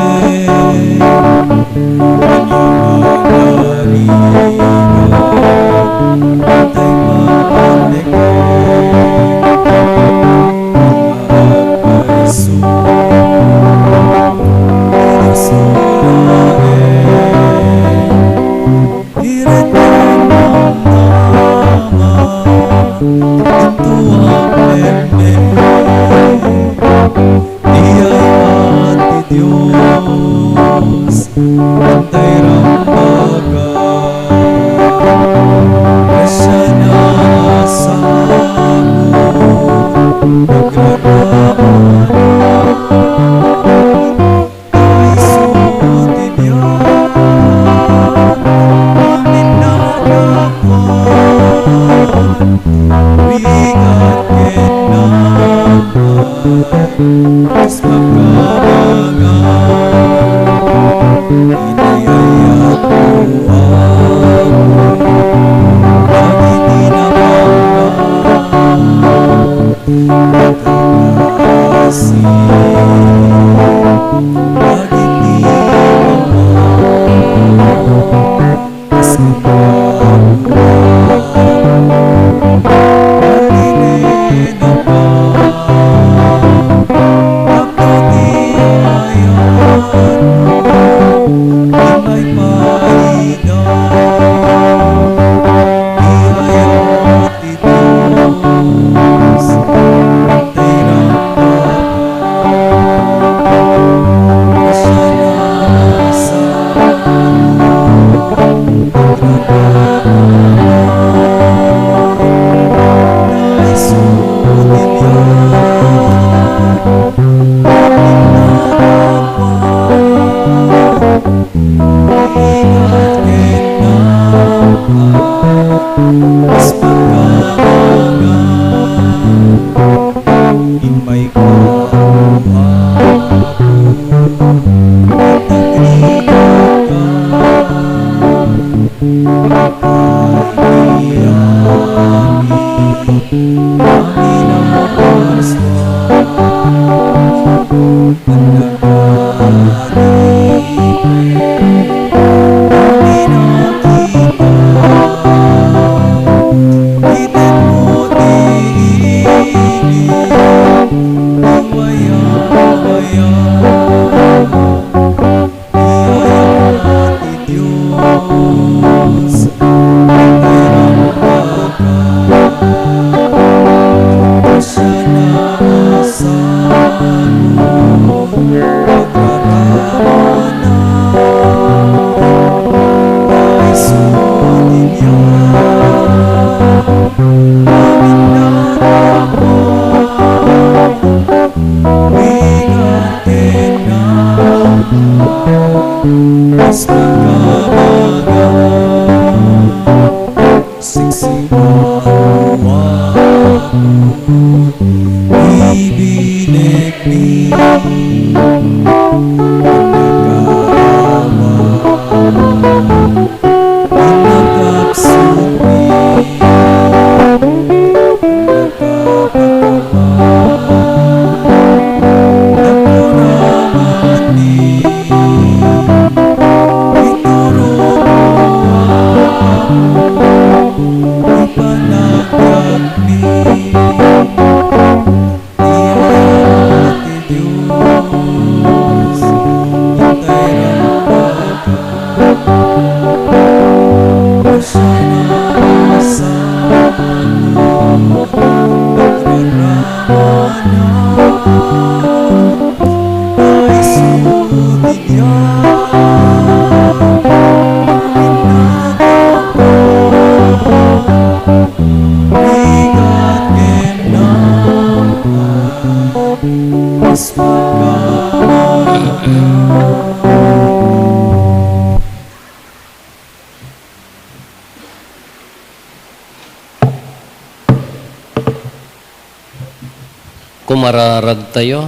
Speaker 4: Kumararag tayo.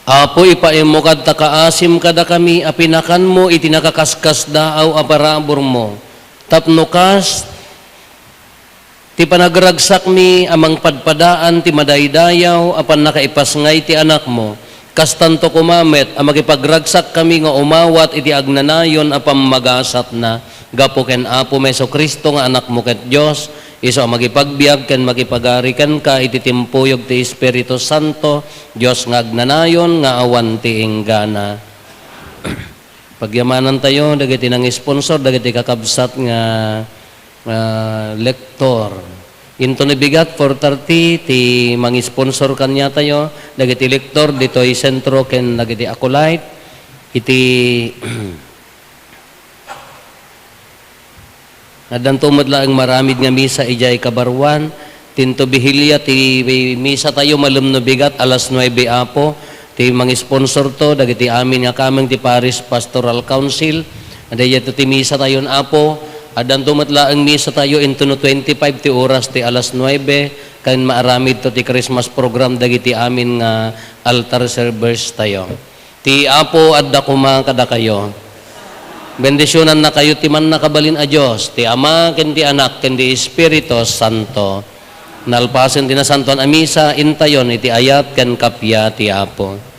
Speaker 4: Apo, ipaimo kad takaasim kada kami, apinakan mo, itinakakaskas daaw aparabor mo. Tapnukas, ti panagragsak mi, amang padpadaan, ti madaydayaw, apan nakaipasngay ti anak mo. Kastanto kumamet, ang magipagragsak kami nga umawat, iti agnanayon, apam magasat na. Gapo ken Apo Meso Kristo nga anak mo ket Diyos, iso magipagbiag ken magipagarikan ka iti timpuyog ti Espiritu Santo, Dios nga agnanayon nga awan ti inggana. Pagyamanan tayo dagiti nang sponsor dagiti kakabsat nga lektor. Into ni bigat 430 ti mangi-sponsor kanya tayo dagiti lektor ditoy sentro ken dagiti acolyte iti Adan tumad laeng maramid nga misa ijay kabarwan, tinto bihilya ti misa tayo malum no bigat alas 9 apo, ti mga sponsor to, dagiti amin nga kaming ti Paris Pastoral Council, aday yato ti misa tayo apo, adan tumad laeng misa tayo into no 25 ti oras ti alas 9, kain maaramid to ti Christmas program dagiti amin nga altar servers tayo. Ti Apo at dakuma kada kayo. Bendisyonan na kayo ti man nakabalin a Diyos, ti Ama, ken ti Anak, ken ti Espiritu Santo. Nalpasen ti na santon a misa, intayon iti ayat ken kapya ti Apo.